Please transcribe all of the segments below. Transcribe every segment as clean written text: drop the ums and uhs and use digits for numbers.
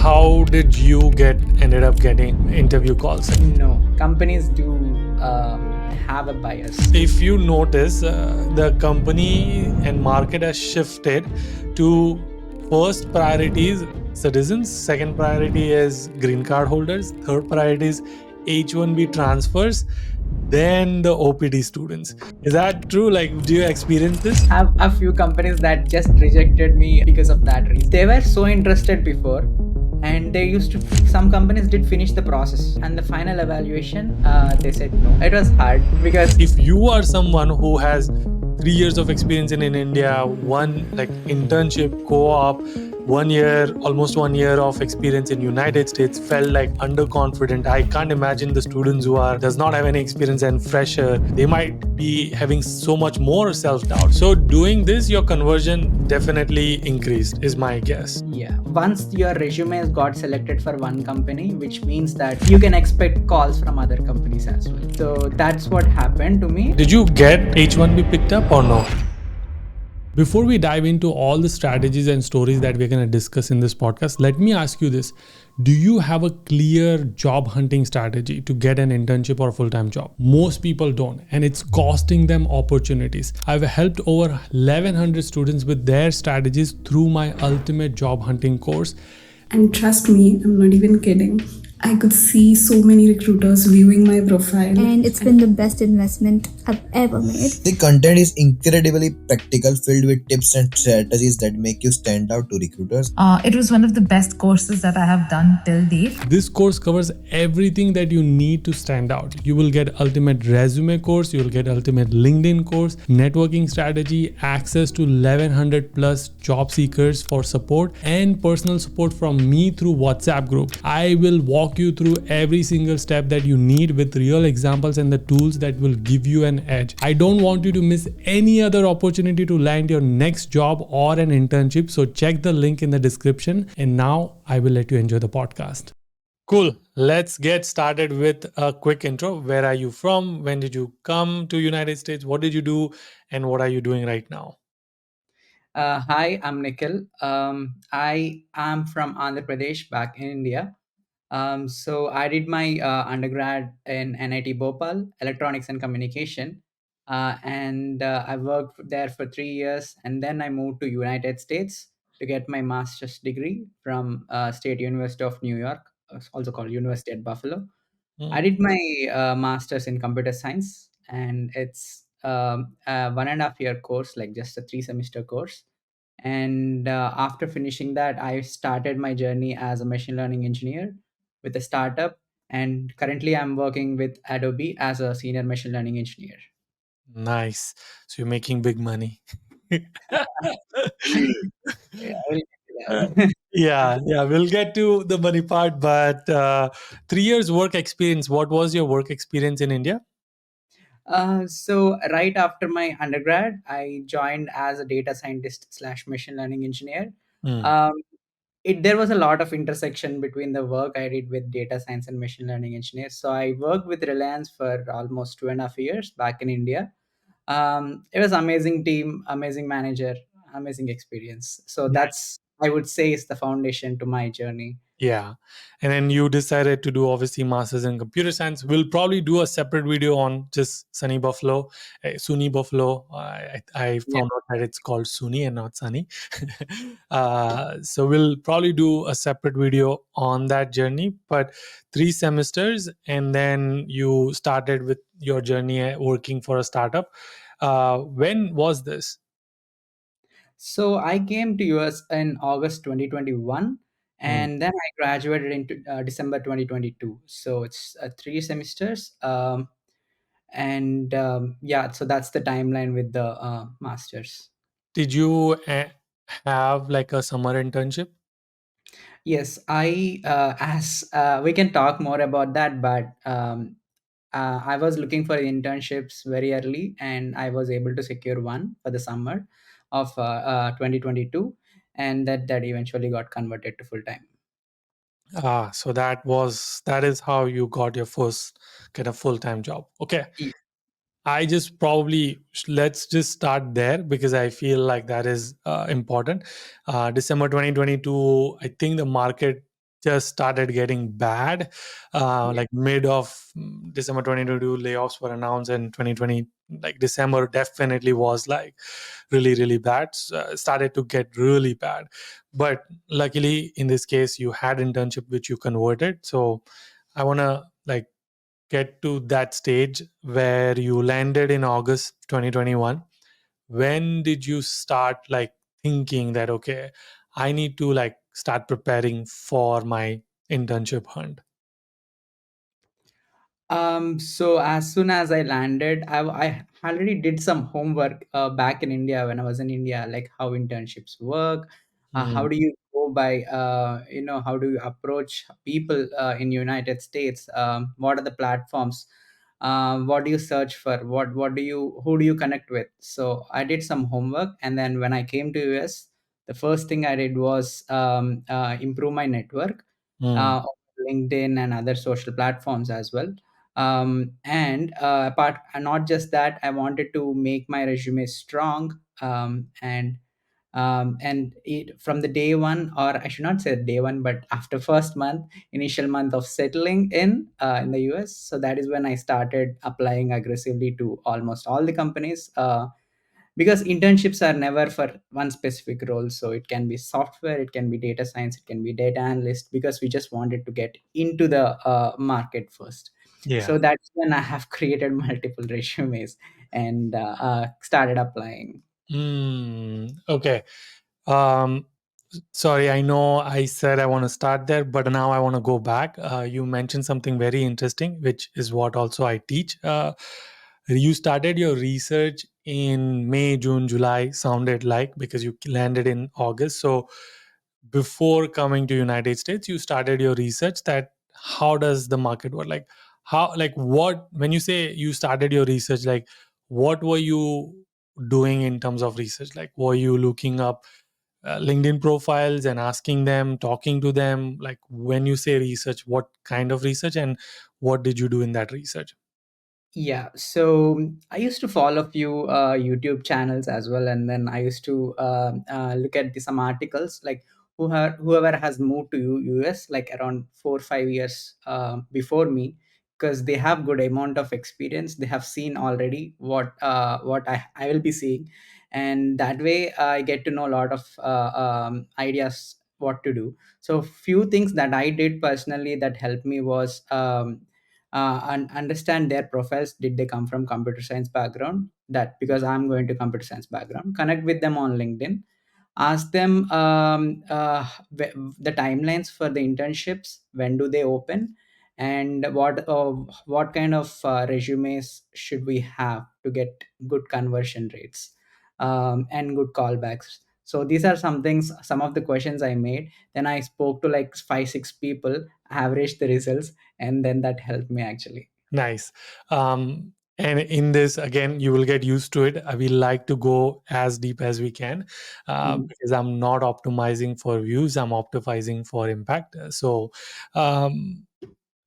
how did you ended up getting interview calls? No, companies do have a bias. If you notice, the company and market has shifted to first priority is citizens, second priority is green card holders, third priority is H-1B transfers, then the OPD students. Is that true? Like, do you experience this? Have a few companies that just rejected me because of that reason. They were so interested before, and they used to. Some companies did finish the process, and the final evaluation, they said no. It was hard because If you are someone who has 3 years of experience in India, one like internship, co-op, 1 year, almost 1 year of experience in United States, felt like underconfident. I can't imagine the students who are does not have any experience and fresher. They might be having so much more self-doubt. So doing this, your conversion definitely increased, is my guess. yeah, once your resume has got selected for one company, which means that you can expect calls from other companies as well. So that's what happened to me. Did you get H-1B picked up or no? Before we dive into all the strategies and stories that we're going to discuss in this podcast, let me ask you this. Do you have a clear job hunting strategy to get an internship or a full-time job? Most people don't, and it's costing them opportunities. I've helped over 1,100 students with their strategies through my ultimate job hunting course. And trust me, I'm not even kidding. I could see so many recruiters viewing my profile. And it's been the best investment I've ever made. The content is incredibly practical, filled with tips and strategies that make you stand out to recruiters. It was one of the best courses that I have done till date. This course covers everything that you need to stand out. You will get ultimate resume course, you will get ultimate LinkedIn course, networking strategy, access to 1,100 plus job seekers for support, and personal support from me through WhatsApp group. I will walk you through every single step that you need with real examples and the tools that will give you an edge. I don't want you to miss any other opportunity to land your next job or an internship. So check the link in the description. And now I will let you enjoy the podcast. Cool. Let's get started with a quick intro. Where are you from? When did you come to United States? What did you do? And what are you doing right now? Hi, I'm Nikhil. I am from Andhra Pradesh, back in India. So I did my undergrad in NIT Bhopal, Electronics and Communication, and I worked there for 3 years, and then I moved to United States to get my master's degree from State University of New York, also called University at Buffalo. I did my master's in computer science, and it's a 1.5 year course, like just a 3 semester course. And after finishing that, I started my journey as a machine learning engineer with a startup. And currently, I'm working with Adobe as a senior machine learning engineer. Nice. So you're making big money. Yeah, I will get to that. Yeah, we'll get to the money part, but 3 years work experience. What was your work experience in India? So right after my undergrad, I joined as a data scientist slash machine learning engineer. Mm. Um, there was a lot of intersection between the work I did with data science and machine learning engineers. So I worked with Reliance for almost 2.5 years back in India. It was amazing team, amazing manager, amazing experience. So that's, I would say, is the foundation to my journey. Yeah. And then you decided to do obviously masters in computer science. We'll probably do a separate video on just Sunny Buffalo, SUNY Buffalo. I Yeah. found out that it's called SUNY and not Sunny. So we'll probably do a separate video on that journey. But 3 semesters, and then you started with your journey working for a startup. When was this? So I came to US in August 2021, Mm. and then I graduated into December 2022. So it's 3 semesters. And yeah, so that's the timeline with the masters. Did you have like a summer internship? Yes, I as we can talk more about that, but I was looking for internships very early, and I was able to secure one for the summer of 2022, and that eventually got converted to full time. So that is how you got your first kind of full-time job. Okay. I just probably let's just start there because I feel like that is important. December 2022, I think the market just started getting bad. Yeah. Like mid of December 2022, layoffs were announced, and 2020, like December, definitely was like really, really bad. Started to get really bad. But luckily, in this case, you had internship which you converted. So I want to like get to that stage where you landed in August 2021. When did you start like thinking that, okay, I need to like start preparing for my internship hunt? So as soon as I landed, I already did some homework back in India when I was in India, like how internships work, how Hmm. do you go by, how do you approach people in United States, what are the platforms, what do you search for, who do you connect with? So I did some homework, and then when I came to US, the first thing I did was improve my network Hmm. on LinkedIn and other social platforms as well. And apart not just that, I wanted to make my resume strong, and it from the day one, or I should not say day one, but after first month, initial month of settling in the US. So that is when I started applying aggressively to almost all the companies, because internships are never for one specific role. So it can be software, it can be data science, it can be data analyst, because we just wanted to get into the market first. Yeah. So that's when I have created multiple resumes and started applying. Okay. Um, Sorry, I know I said I want to start there, but now I want to go back. You mentioned something very interesting, which is what also I teach. You started your research in May, June, July, sounded like, because you landed in August. So before coming to United States, you started your research that how does the market work? Like how, like what, when you say you started your research, like what were you doing in terms of research? Like were you looking up LinkedIn profiles and asking them, talking to them? Like when you say research, what kind of research and what did you do in that research? Yeah, so I used to follow a few YouTube channels as well, and then I used to look at some articles, like whoever has moved to US like around 4 or 5 years before me, because they have good amount of experience. They have seen already what I will be seeing, and that way I get to know a lot of ideas what to do. So few things that I did personally that helped me was, and understand their profiles. Did they come from computer science background? That, because I'm going to computer science background, connect with them on LinkedIn, ask them the timelines for the internships, when do they open, and what kind of resumes should we have to get good conversion rates, and good callbacks. So these are some things, some of the questions I made. Then I spoke to like 5 6 people, averaged the results, and then that helped me actually. Nice. And in this, again, you will get used to it. We like to go as deep as we can Mhm. because I'm not optimizing for views, I'm optimizing for impact. So, um,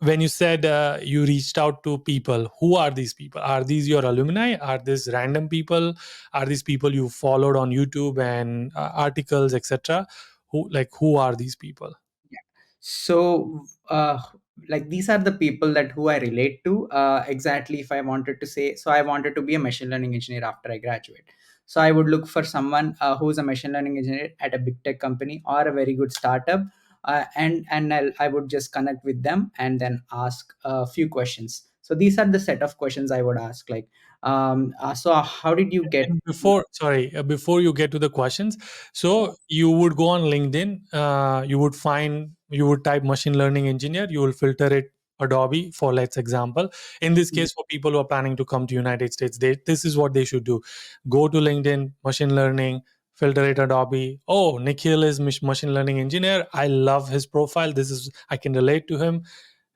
when you said you reached out to people, who are these people? Are these your alumni? Are these random people? Are these people you followed on YouTube and articles, etc.? Who are these people? So like these are the people that who I relate to, exactly. If I wanted to say, so I wanted to be a machine learning engineer after I graduate, so I would look for someone who's a machine learning engineer at a big tech company or a very good startup, I would just connect with them and then ask a few questions. So these are the set of questions I would ask, like, so how did you get. And before you get to the questions, so you would go on LinkedIn, you would type machine learning engineer, you will filter it Adobe for, let's example. In this case, for people who are planning to come to United States, this is what they should do. Go to LinkedIn, machine learning, filter it Adobe. Oh, Nikhil is machine learning engineer. I love his profile. This is, I can relate to him.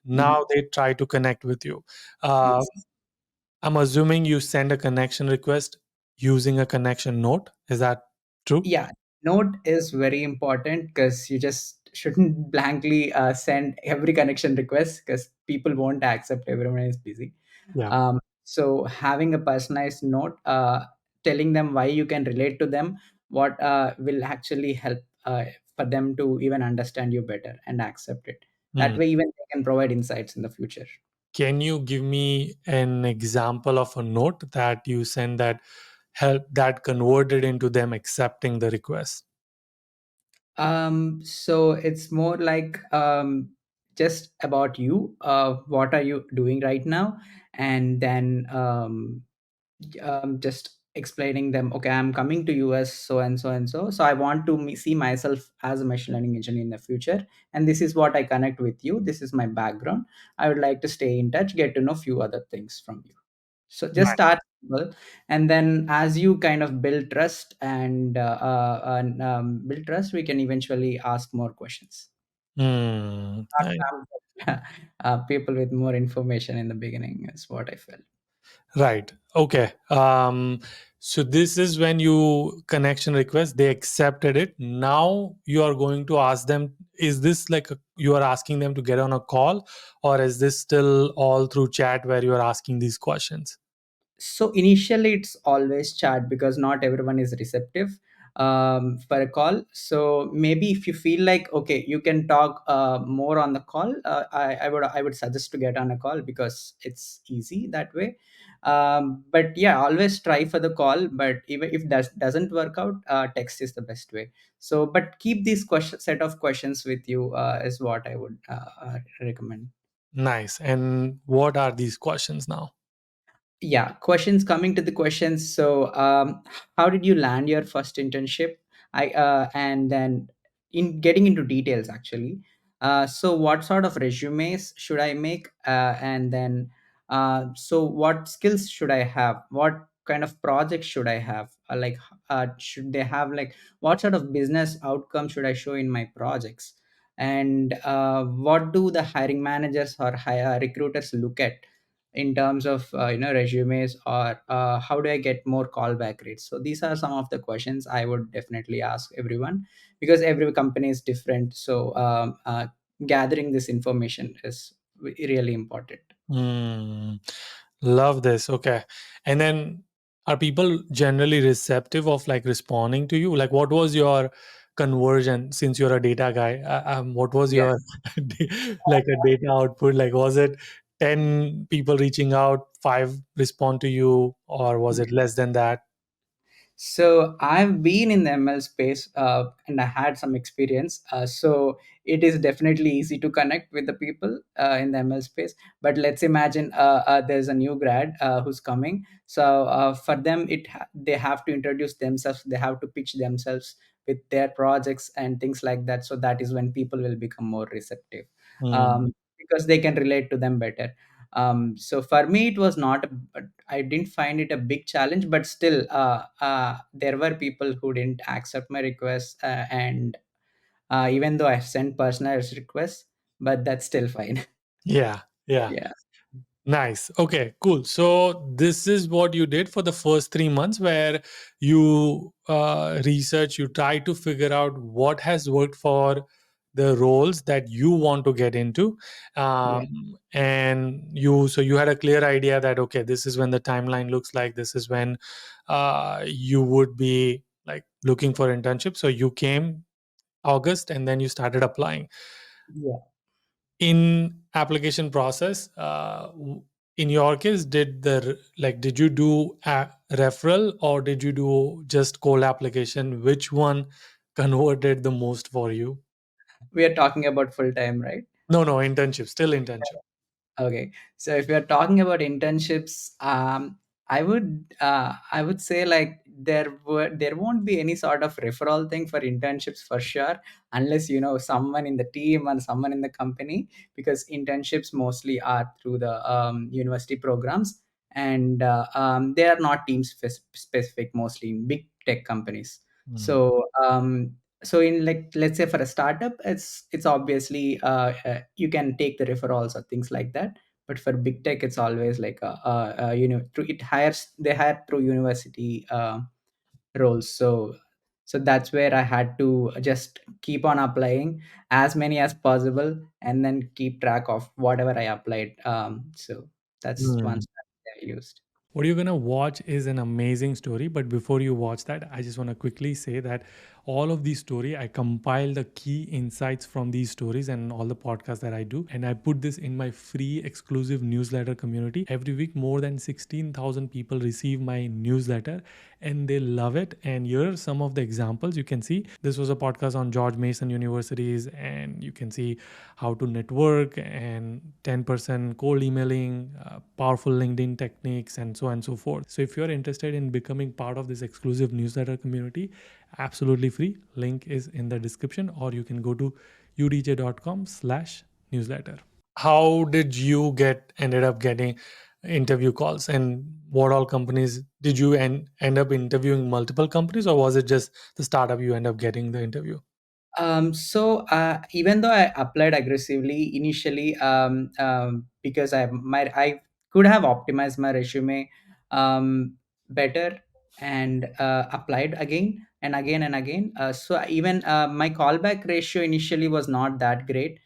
Mhm. Now they try to connect with you. Uh, Yes. I'm assuming you send a connection request using a connection note. Is that true? Yeah, note is very important, because you just shouldn't blankly send every connection request, because people won't accept, everyone is busy. Yeah. So having a personalized note, telling them why you can relate to them, what will actually help for them to even understand you better and accept it. That Hmm. way even they can provide insights in the future. Can you give me an example of a note that you sent that helped that converted into them accepting the request? So it's more like just about you. What are you doing right now? And then just explaining them, okay, I'm coming to US so and so and so. So I want to see myself as a machine learning engineer in the future. And this is what I connect with you. This is my background. I would like to stay in touch, get to know few other things from you. So just start simple, and then as you kind of build trust and build trust, we can eventually ask more questions. Hmm. People with more information in the beginning is what I felt. Right. Okay. So this is when you connection request, they accepted it. Now you are going to ask them, is this like you are asking them to get on a call, or is this still all through chat where you are asking these questions? So initially it's always chat because not everyone is receptive for a call. So maybe if you feel like, okay, you can talk more on the call, I would suggest to get on a call because it's easy that way. But yeah, always try for the call, but even if that doesn't work out, text is the best way. So but keep these set of questions with you is what I would recommend. Nice. And what are these questions now? Yeah, questions, coming to the questions. So how did you land your first internship? And then in getting into details actually, so what sort of resumes should I make, and then so what skills should I have, what kind of projects should I have, like should they have, like what sort of business outcome should I show in my projects, and what do the hiring managers or recruiters look at in terms of resumes, or how do I get more callback rates. So these are some of the questions I would definitely ask everyone, because every company is different. So gathering this information is really important. Hmm. Love this. Okay. And then are people generally receptive of like responding to you? Like, what was your conversion since you're a data guy? What was Yeah. your like a data output? Like, was it 10 people reaching out, five respond to you, or was it less than that? So I've been in the ML space, and I had some experience. So it is definitely easy to connect with the people in the ML space. But let's imagine there's a new grad who's coming. So for them, they have to introduce themselves. They have to pitch themselves with their projects and things like that. So that is when people will become more receptive, Hmm. because they can relate to them better. So for me, it was not I didn't find it a big challenge, but still, there were people who didn't accept my request, and even though I sent personalized requests, but that's still fine. Yeah. Yeah. Yeah, Nice. Okay, cool. So this is what you did for the first 3 months, where you research, you try to figure out what has worked for the roles that you want to get into, yeah, and you had a clear idea that okay, this is when the timeline looks like. This is when you would be like looking for internship. So you came August, and then you started applying yeah. in application process. In your case, did you do a referral, or did you do just cold application? Which one converted the most for you? We are talking about full time, right? No, internship, still internship. Okay, so if we are talking about internships, I would say like there won't be any sort of referral thing for internships for sure, unless you know someone in the team and someone in the company, because internships mostly are through the university programs, and they are not team specific, mostly in big tech companies. Hmm. So in, like, let's say for a startup, it's obviously you can take the referrals or things like that. But for big tech, it's always like through it hires they hire through university roles. So that's where I had to just keep on applying as many as possible, and then keep track of whatever I applied. So that's one Hmm. strategy I used. What you're gonna watch is an amazing story, but before you watch that, I just want to quickly say that all of these stories. I compile the key insights from these stories and all the podcasts that I do, and I put this in my free exclusive newsletter community. Every week, more than 16,000 people receive my newsletter, and they love it. And here are some of the examples. You can see this was a podcast on George Mason universities, and you can see how to network and 10% cold emailing, powerful LinkedIn techniques, and so on and so forth. So if you're interested in becoming part of this exclusive newsletter community, absolutely free, link is in the description, or you can go to udj.com/newsletter. How did you ended up getting interview calls, and what all companies did you end up interviewing? Multiple companies, or was it just the startup you end up getting the interview? Even though I applied aggressively initially, because I could have optimized my resume better and applied again and again and again. So even my callback ratio initially was not that great,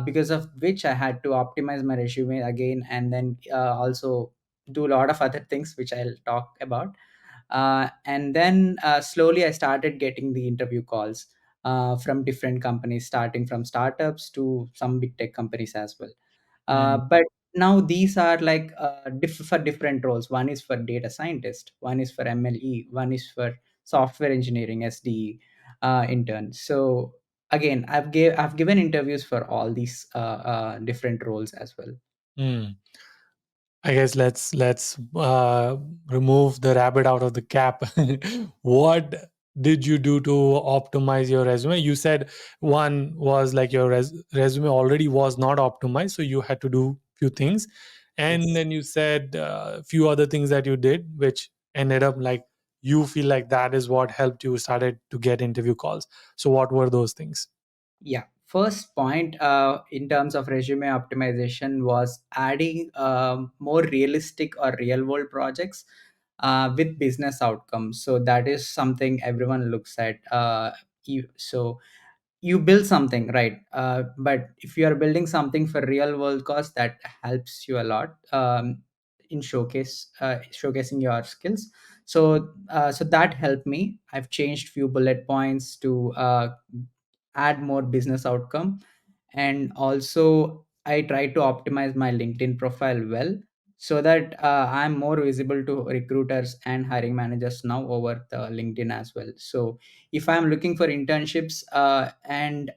because of which I had to optimize my resume again and then also do a lot of other things which I'll talk about. And then slowly I started getting the interview calls from different companies, starting from startups to some big tech companies as well. But now these are like for different roles. One is for data scientist, one is for MLE, one is for software engineering SDE intern. So again, I've given interviews for all these different roles as well. Mm. I guess let's remove the rabbit out of the cap. What did you do to optimize your resume? You said one was like your resume already was not optimized, so you had to do few things, and Yes. then you said a few other things that you did, which ended up like you feel like that is what helped you started to get interview calls. So what were those things? Yeah. First point in terms of resume optimization was adding more realistic or real world projects with business outcomes. So that is something everyone looks at. So you build something, right? But if you are building something for real world cause, that helps you a lot in showcasing your skills. So that helped me. I've changed few bullet points to add more business outcome, and also I try to optimize my LinkedIn profile well, so that I'm more visible to recruiters and hiring managers now over the LinkedIn as well. So if I'm looking for internships, and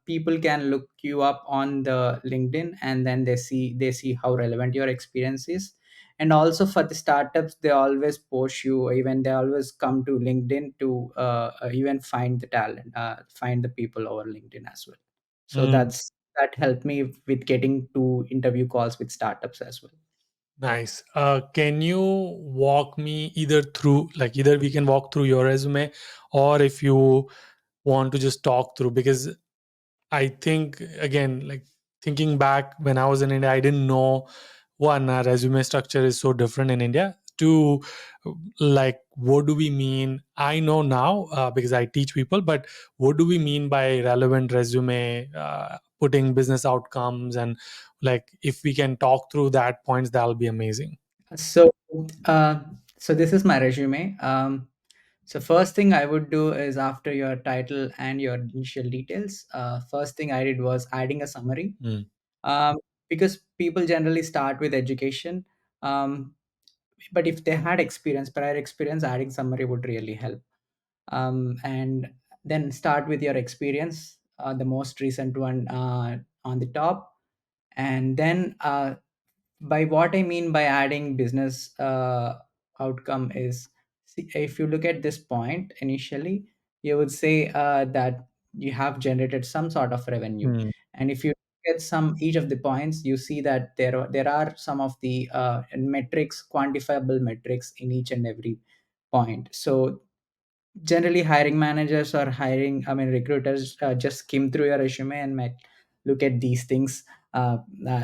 people can look you up on the LinkedIn, and then they see how relevant your experience is. And also for the startups, they always post you, even they always come to LinkedIn to even find the talent, find the people over LinkedIn as well. So that helped me with getting to interview calls with startups as well. Nice. Can you walk me either through, like, either we can walk through your resume, or if you want to just talk through, because I think, again, like thinking back when I was in India, I didn't know one, resume structure is so different in India. Two, like, what do we mean? I know now because I teach people, but what do we mean by relevant resume, putting business outcomes, and like if we can talk through that points, that'll be amazing. So, uh, so this is my resume. So first thing I would do is, after your title and your initial details, first thing I did was adding a summary, Mm. um, because people generally start with education. Um, but if they had prior experience, adding summary would really help. And then start with your experience, the most recent one on the top, and then by what I mean by adding business outcome is, see, if you look at this point initially, you would say that you have generated some sort of revenue. Mm. And if you get some each of the points, you see that there are some of the metrics, quantifiable metrics in each and every point. So generally hiring managers or recruiters just skim through your resume and might look at these things,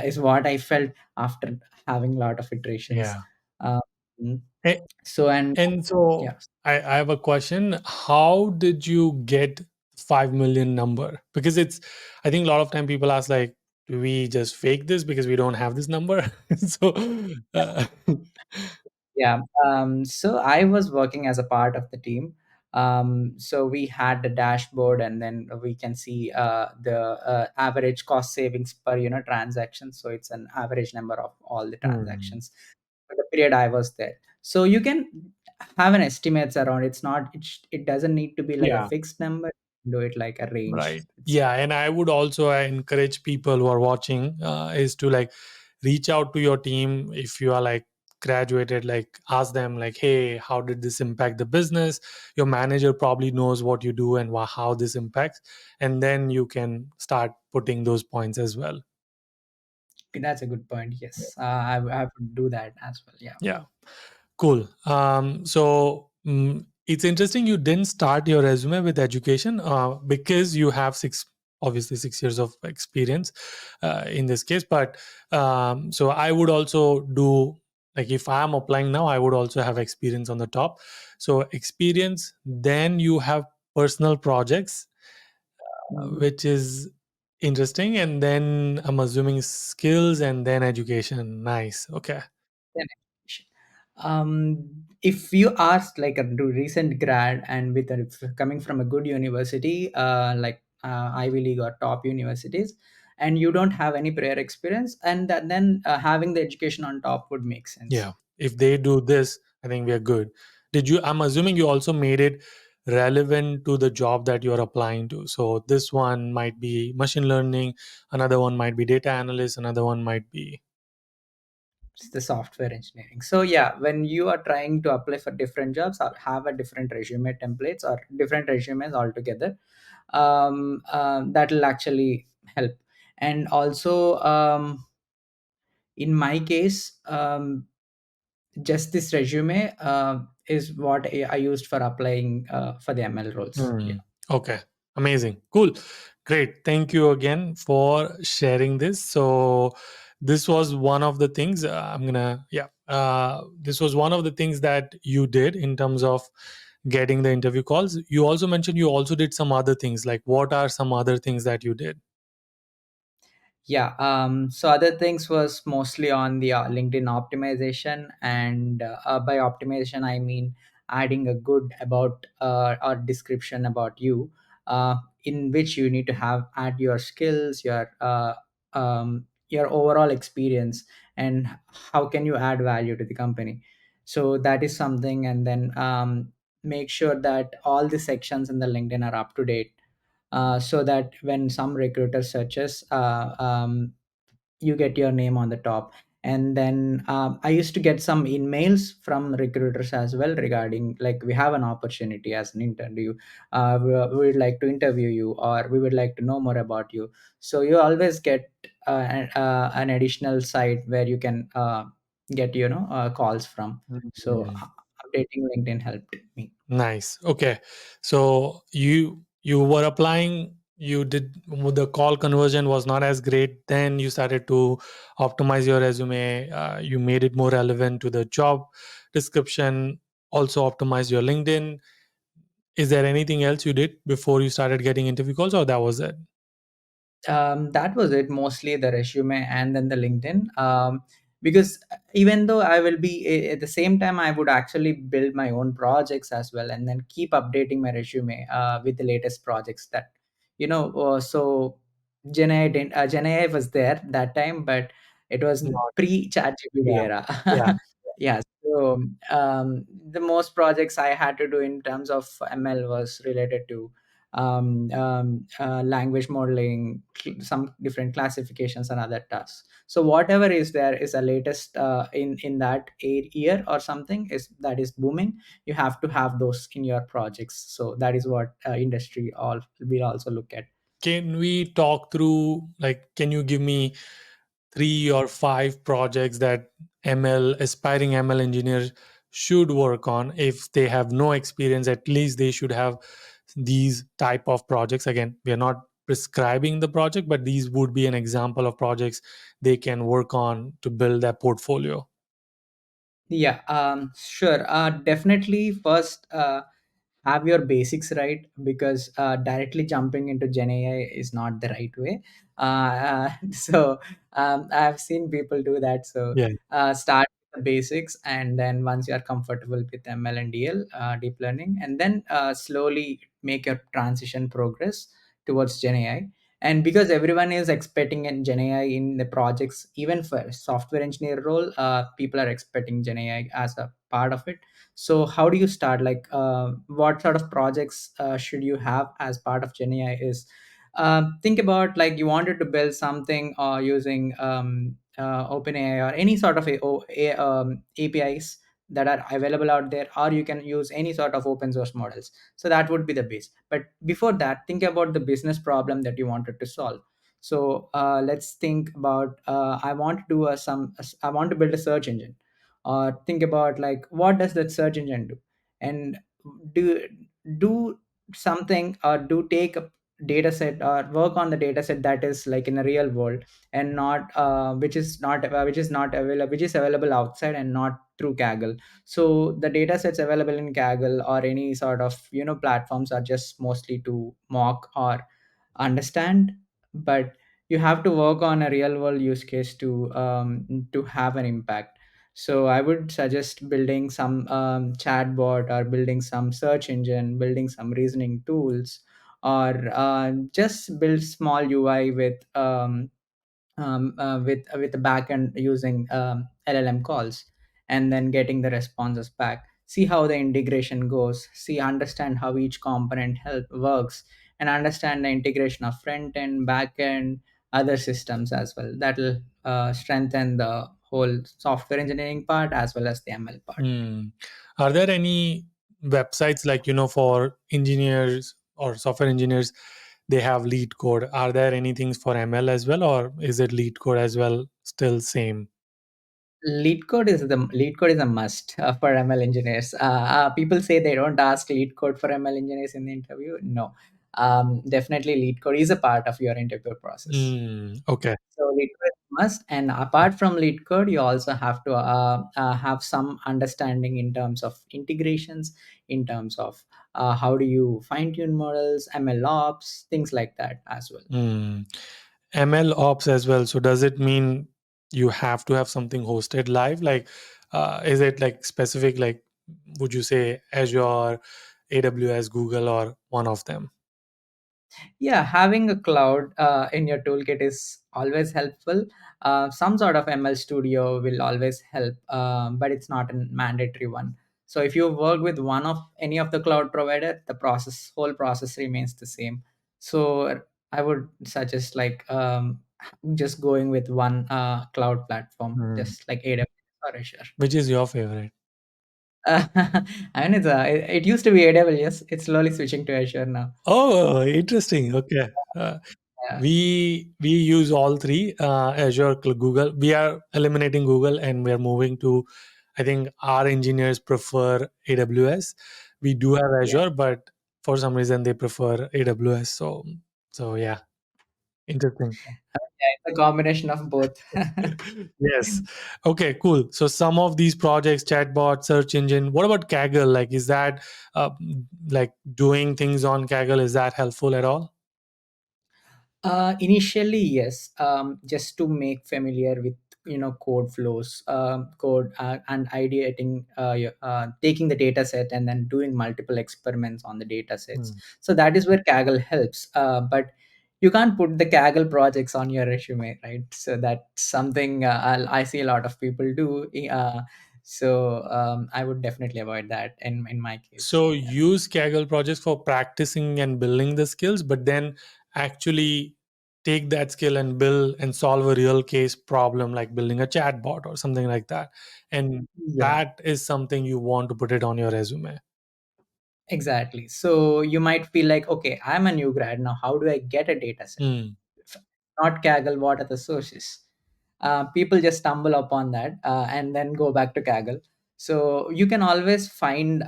is what I felt after having a lot of iterations. Yeah. uh, mm, A- so and And yeah. so I have a question. How did you get 5 million number? Because it's, I think a lot of time people ask like, do we just fake this because we don't have this number? So, uh, Yeah. So I was working as a part of the team. So we had the dashboard, and then we can see the average cost savings per transaction. So it's an average number of all the Hmm. transactions for the period I was there. So you can have an estimates around. It's not, it doesn't need to be like a Yeah. fixed number. Do it like a range. Right. It's Yeah, and I would also encourage people who are watching is to like reach out to your team if you are like graduated, like ask them like, hey, how did this impact the business? Your manager probably knows what you do and how this impacts, and then you can start putting those points as well. That's a good point. Yes, I would do that as well. Yeah. Yeah. Cool. So it's interesting you didn't start your resume with education because you have obviously 6 years of experience in this case. But so I would also do, like, if I'm applying now, I would also have experience on the top. So experience, then you have personal projects, Mhm. which is interesting, and then I'm assuming skills and then education. Nice. Okay. Then education. If you ask like a recent grad and with coming from a good university, like Ivy League or top universities, and you don't have any prior experience, and then having the education on top would make sense. Yeah. If they do this, I think we are good. I'm assuming you also made it relevant to the job that you're applying to. So this one might be machine learning, another one might be data analyst, another one might be. It's the software engineering. So yeah, when you are trying to apply for different jobs or have a different resume templates or different resumes altogether, that will actually help. And also, in my case, just this resume is what I used for applying for the ML roles. Hmm. Yeah. Okay. Amazing. Cool. Great. Thank you again for sharing this. So this was one of the things this was one of the things that you did in terms of getting the interview calls. You also mentioned you also did some other things. Like, what are some other things that you did? Yeah. So other things was mostly on the LinkedIn optimization, and by optimization I mean adding a good about or description about you, in which you need to have add your skills, your overall experience, and how can you add value to the company. So that is something, and then make sure that all the sections in the LinkedIn are up to date, so that when some recruiter searches, you get your name on the top. And then I used to get some emails from recruiters as well regarding like we have an opportunity as an interview, we would like to interview you, or we would like to know more about you. So you always get an additional site where you can get calls from. So Mhm. updating LinkedIn helped me. Nice. Okay. So you were applying, you did the call conversion was not as great. Then you started to optimize your resume. You made it more relevant to the job description. Also optimize your LinkedIn. Is there anything else you did before you started getting interview calls, or that was it? That was it, mostly the resume and then the LinkedIn. Because even though I will be at the same time, I would actually build my own projects as well, and then keep updating my resume with the latest projects that so Gen AI was there that time, but it was Not. pre ChatGPT Yeah. era. Yeah. Yeah. So the most projects I had to do in terms of ML was related to language modeling, some different classifications and other tasks. So whatever is there is a latest in that year or something is that is booming. You have to have those in your projects. So that is what industry all will also look at. Can we talk through, like, can you give me 3 or 5 projects that aspiring ML engineers should work on? If they have no experience, at least they should have these type of projects. Again, we are not prescribing the project, but these would be an example of projects they can work on to build their portfolio. Yeah, sure. Definitely first have your basics right, because directly jumping into Gen AI is not the right way. So I've seen people do that. So Yeah. start the basics, and then once you are comfortable with ML and DL, deep learning, and then slowly make your transition progress towards Gen AI. And because everyone is expecting in Gen AI in the projects, even for software engineer role, people are expecting Gen AI as a part of it. So how do you start? Like, what sort of projects should you have as part of Gen AI? Is think about like you wanted to build something using OpenAI or any sort of APIs that are available out there, or you can use any sort of open source models. So that would be the base. But before that, think about the business problem that you wanted to solve. So let's think about I want to do I want to build a search engine, or think about like what does that search engine do, and do do something, or do take a data set or work on the data set that is like in the real world, and not which is not available, which is available outside and not through Kaggle. So the data sets available in Kaggle or any sort of platforms are just mostly to mock or understand, but you have to work on a real world use case to have an impact. So I would suggest building some chatbot, or building some search engine, building some reasoning tools, or just build small UI with the backend using LLM calls, and then getting the responses back. See how the integration goes. See, understand how each component help works, and understand the integration of front end, back end, other systems as well. That will strengthen the whole software engineering part as well as the ML part. Hmm. Are there any websites like, for engineers or software engineers, they have lead code? Are there any things for ML as well, or is it lead code as well still same? Lead code is a must for ML engineers. People say they don't ask lead code for ML engineers in the interview. No, definitely lead code is a part of your interview process. Okay. So lead code is a must, and apart from lead code, you also have to have some understanding in terms of integrations, in terms of how do you fine tune models, ML ops, things like that as well. Hmm. ML ops as well. So does it mean you have to have something hosted live? Like, is it like specific? Like, would you say Azure, AWS, Google, or one of them? Yeah, having a cloud in your toolkit is always helpful. Some sort of ML studio will always help, but it's not a mandatory one. So if you work with one of any of the cloud provider, the whole process remains the same. So I would suggest like just going with one cloud platform, Hmm. just like AWS or Azure. Which is your favorite? I mean, it used to be AWS. It's slowly switching to Azure now. Oh, interesting. Okay. Yeah. We use all three, Azure, Google. We are eliminating Google and we are moving to, I think our engineers prefer AWS. We do have Yeah. Azure, but for some reason they prefer AWS. So yeah, interesting. Yeah, it's a combination of both. Yes. Okay, cool. So some of these projects, chatbot, search engine, what about Kaggle? Like, is that uh, like doing things on Kaggle, is that helpful at all? Initially, yes, just to make familiar with code flows, code and ideating, taking the data set and then doing multiple experiments on the data sets. Hmm. So that is where Kaggle helps. But you can't put the Kaggle projects on your resume, right? So that's something I see a lot of people do. So I would definitely avoid that in my case. So Yeah. use Kaggle projects for practicing and building the skills, but then actually take that skill and build and solve a real case problem, like building a chatbot or something like that. And Yeah. that is something you want to put it on your resume. Exactly. So you might feel like, okay, I'm a new grad now. How do I get a data set? Hmm. Not Kaggle, what are the sources? People just stumble upon that and then go back to Kaggle. So you can always find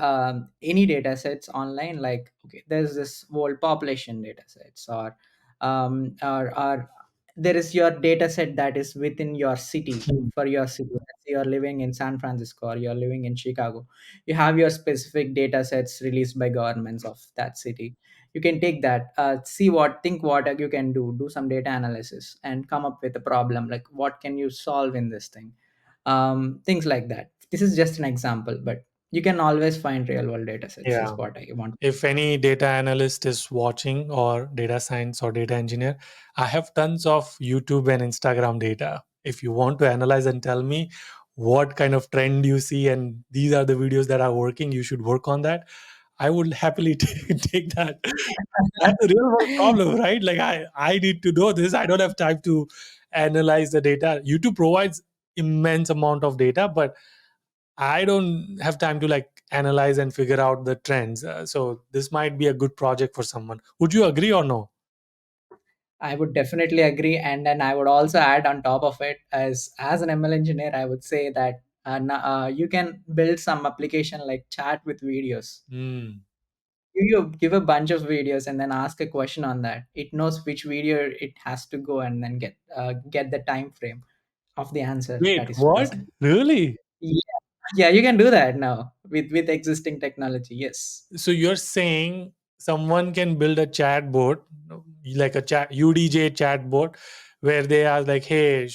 any data sets online. Like, okay, there's this world population data sets, or there is your data set that is within your city. Hmm. For your city, let's say you're living in San Francisco or you're living in Chicago, you have your specific data sets released by governments of that city. You can take that, think what you can do some data analysis and come up with a problem, like what can you solve in this thing. things like that. This is just an example, but you can always find real world data sets is Yeah. what I want. If any data analyst is watching, or data science or data engineer, I have tons of YouTube and Instagram data. If you want to analyze and tell me what kind of trend you see and these are the videos that are working, you should work on that. I would happily take that. That's a real world problem, right? Like I need to know this. I don't have time to analyze the data. YouTube provides immense amount of data, but I don't have time to like analyze and figure out the trends. So this might be a good project for someone. Would you agree or no? I would definitely agree, and then I would also add on top of it, as an ML engineer, I would say that you can build some application like chat with videos. Hmm. You give a bunch of videos and then ask a question on that. It knows which video it has to go and then get the time frame of the answer Wait, that is what? present. Really? Yeah, yeah, you can do that now with existing technology. Yes. So you're saying someone can build a chat bot, like a chat UDJ chat bot, where they are like, "Hey,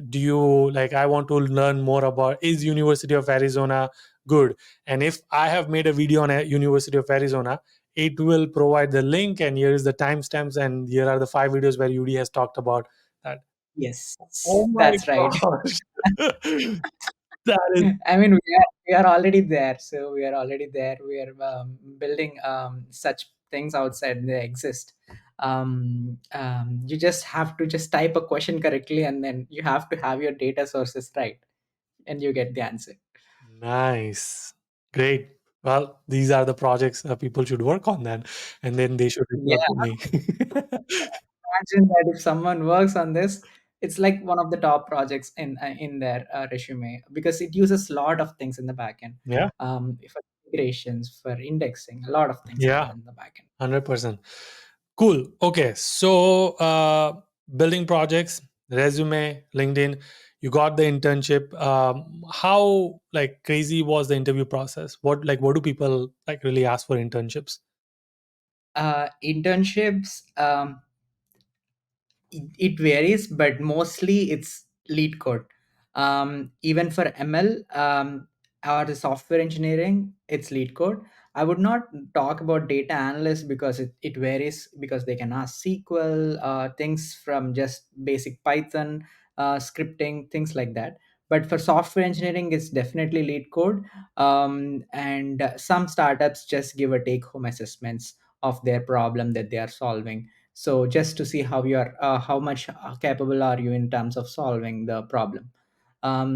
do you like? I want to learn more about is University of Arizona good?" And if I have made a video on a University of Arizona, it will provide the link, and here is the timestamps, and here are the 5 videos where UD has talked about that. Yes, Oh my that's right. gosh, that is I mean, we are already there. So we are already there. We are building such things outside. They exist. You just have to just type a question correctly, and then you have to have your data sources right, and you get the answer. nice. Great. Well, these are the projects that people should work on then, and then they should report Yeah, to me. imagine that if someone works on this, it's like one of the top projects in their resume because it uses a lot of things in the backend. Yeah, For integrations, for indexing, a lot of things are yeah, done in the backend. 100%. Cool. Okay, so building projects, resume, LinkedIn. You got the internship. How like crazy was the interview process? What do people like really ask for internships? Internships, it varies, but mostly it's lead code. Even for ML, or the software engineering, it's lead code. I would not talk about data analysts because it varies, because they can ask SQL, things from just basic Python, scripting, things like that. But for software engineering, it's definitely lead code. And some startups just give a take home assessments of their problem that they are solving, so just to see how much capable are you in terms of solving the problem.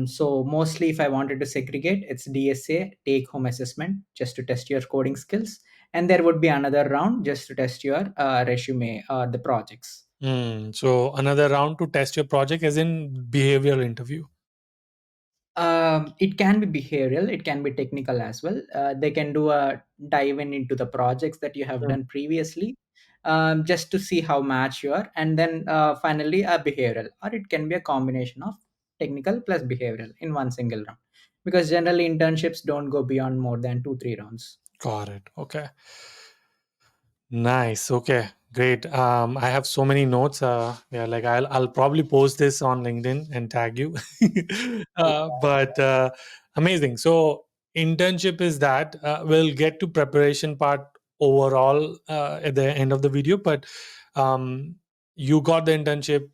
So mostly if I wanted to segregate, it's DSA, take home assessment, just to test your coding skills, and there would be another round just to test your resume or the projects. So another round to test your project, as in behavioral interview. It can be behavioral, it can be technical as well. They can do a dive in into the projects that you have done previously, just to see how match you are, and then finally a behavioral, or it can be a combination of technical plus behavioral in one single round, because generally internships don't go beyond more than 2-3 rounds. Got it. Okay. Nice. Okay. Great. I have so many notes. Yeah, like I'll probably post this on LinkedIn and tag you. But amazing. So internship is that. We'll get to preparation part overall at the end of the video. But um, you got the internship.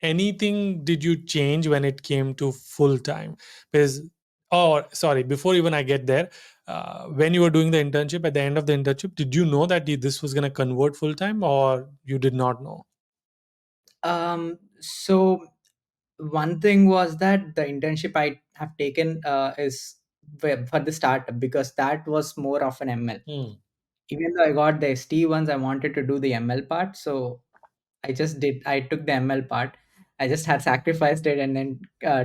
Anything did you change when it came to full time? Because oh, sorry. Before even I get there, when you were doing the internship, at the end of the internship, did you know that this was going to convert full time, or you did not know? So one thing was that the internship I have taken is for the startup, because that was more of an ML. Hmm. Even though I got the ST ones, I wanted to do the ML part. So I took the ML part. I just had sacrificed it and then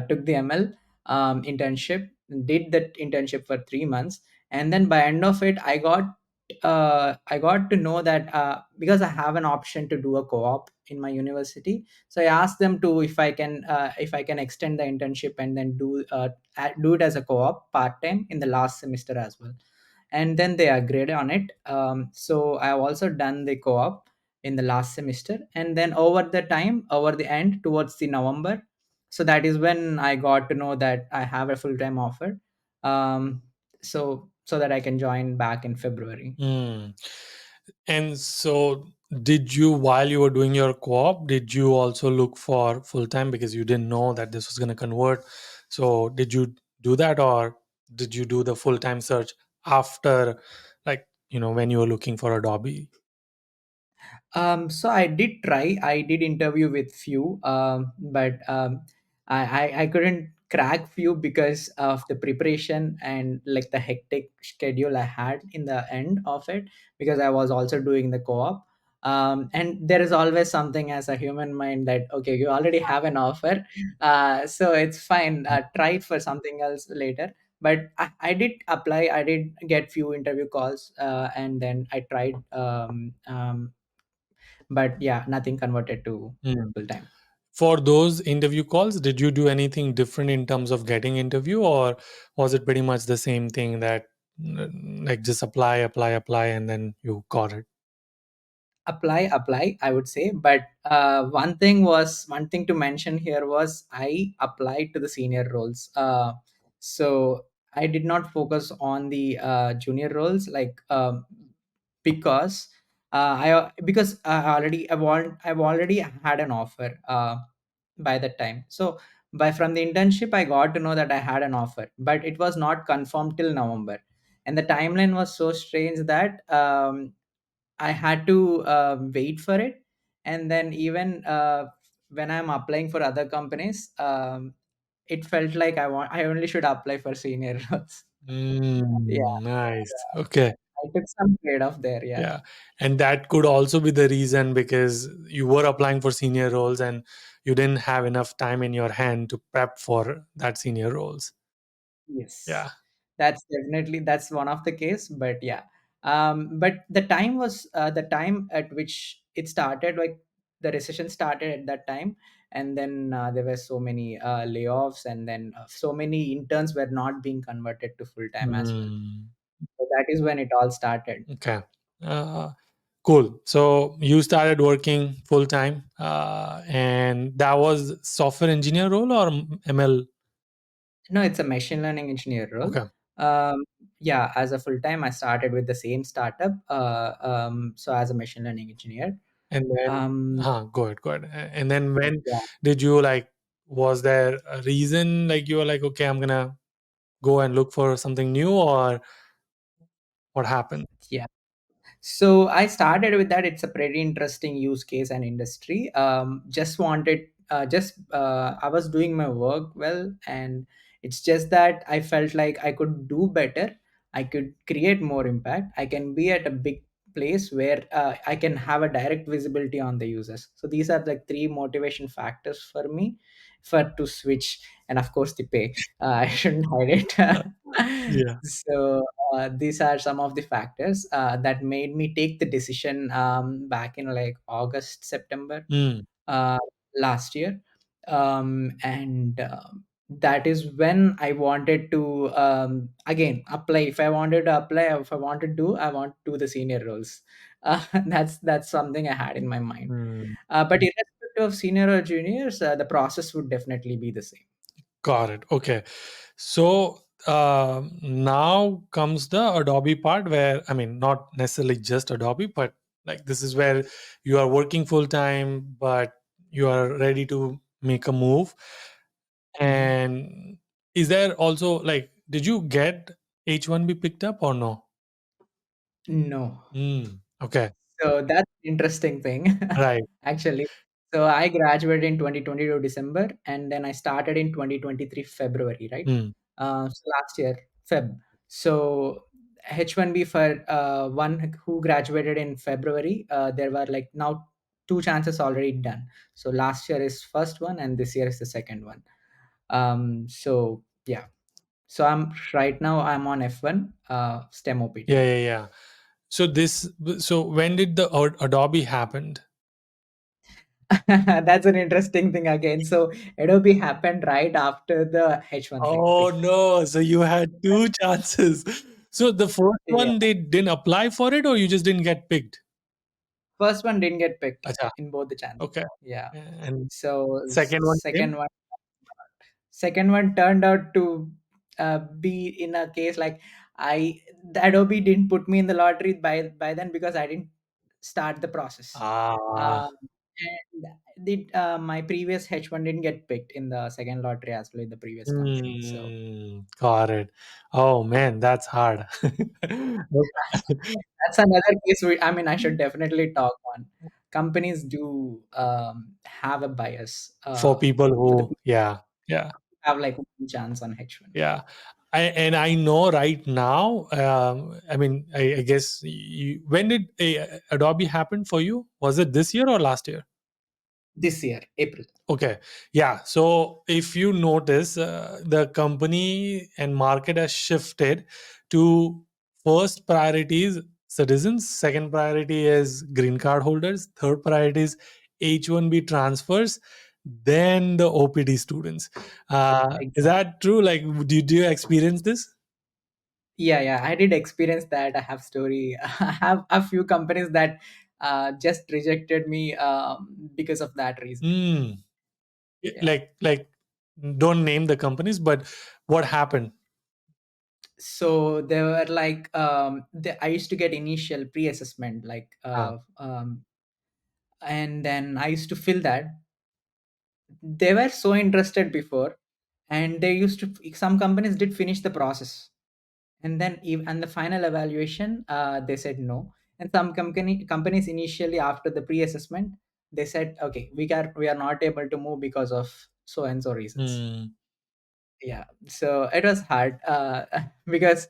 took the ML internship, did that internship for 3 months. And then by end of it, I got to know that because I have an option to do a co-op in my university. So I asked them to if I can extend the internship and then do it as a co-op part-time in the last semester as well, and then they agreed on it. So I have also done the co-op in the last semester, and then over the end towards the November, So that is when I got to know that I have a full-time offer. So that I can join back in February. Hmm. And so, did you, while you were doing your co-op, did you also look for full time because you didn't know that this was going to convert? So, did you do that, or did you do the full time search after, like, when you were looking for Adobe? So I did try. I did interview with few, but I couldn't crack few because of the preparation and like the hectic schedule I had in the end of it, because I was also doing the co-op. And there is always something as a human mind that, okay, you already have an offer, so it's fine. Try for something else later. But I did apply. I did get few interview calls, and then I tried. But yeah, nothing converted to Hmm. full time. For those interview calls, did you do anything different in terms of getting interview, or was it pretty much the same thing that, like, just apply, apply, apply, and then you got it? Apply, I would say. But one thing to mention here was I applied to the senior roles. So I did not focus on the junior roles, like, because I've already had an offer by that time. So by from the internship I got to know that I had an offer, but it was not confirmed till November. And the timeline was so strange that I had to wait for it. And then even when I'm applying for other companies, it felt like I only should apply for senior roles. Yeah, Nice. Okay. I took some trade off there. Yeah. Yeah. And that could also be the reason because you were applying for senior roles and you didn't have enough time in your hand to prep for that senior roles. Yes, Yeah. that's one of the case. But yeah, but the time was the time at which it started. Like the recession started at that time, and then there were so many layoffs, and then so many interns were not being converted to full time as well. Mm, So that is when it all started. okay. Cool. So you started working full time, and that was software engineer role or ML? No, it's a machine learning engineer role. Okay. Um, yeah, as a full time, I started with the same startup. So as a machine learning engineer. And then, Um, go ahead, go ahead. And then when yeah. did you like, was there a reason like you were like, okay, I'm gonna go and look for something new, or what happened? Yeah. So I started with that. It's a pretty interesting use case and industry. I was doing my work well, and it's just that I felt like I could do better. I could create more impact. I can be at a big place where I can have a direct visibility on the users. So these are like three motivation factors for me for to switch, and of course the pay. I shouldn't hide Uh, it. yeah. So these are some of the factors that made me take the decision back in like August, September Mm, uh, last year. And that is when I wanted to again apply. If I wanted to apply, if I wanted to do, I want to do the senior roles. That's something I had in my mind. mm. But irrespective of senior or juniors, the process would definitely be the same. Got it. Okay. So now comes the Adobe part where, I mean, not necessarily just Adobe, but like this is where you are working full time, but you are ready to make a move. And is there also like, did you get H-1B picked up or no? No. Okay. So that's interesting thing, Right. actually. So I graduated in 2022 December, and then I started in 2023 February, right? Mm. So last year Feb. So H-1B for one who graduated in February, there were like now two chances already done. So last year is first one, and this year is the second one. So yeah. So right now I'm on F1 STEM Yeah, OPT. yeah, yeah. So so when did the Adobe happened? That's an interesting thing again. So Adobe happened right after the Oh H160. no, so you had two chances. So the first Yeah. one they didn't apply for it, or you just didn't get picked? First one didn't get picked Acha, in both the chances. okay. Yeah. And So second one came? second one, second one turned out to be in a case like I the Adobe didn't put me in the lottery by then because I didn't start the process. Ah. And my previous H1 didn't get picked in the second lottery as well in the previous company. So Got it. Oh man, that's hard. that's another case. I mean, I should definitely talk on. Companies do have a bias For people for the who, people yeah, yeah, who have like one chance on H1. yeah. I know right now. I mean, I guess when did Adobe happen for you? Was it this year or last year? This year, April. Okay. Yeah. So if you notice, the company and market has shifted to first priority is citizens, second priority is green card holders, third priority is H-1B transfers, then the OPD students. Is Exactly. that true? Like, did you experience this? Yeah, yeah, I did experience that. I have story. I have a few companies that just rejected me because of that reason. Hmm. Yeah. Like, don't name the companies, but what happened? So they were like, I used to get initial pre-assessment, like, Ah. and then I used to fill that. They were so interested before, and they used to. Some companies did finish the process, and then and the final evaluation, they said no. And some companies initially after the pre-assessment, they said, okay, we are not able to move because of so and so reasons. Hmm. Yeah, so it was hard because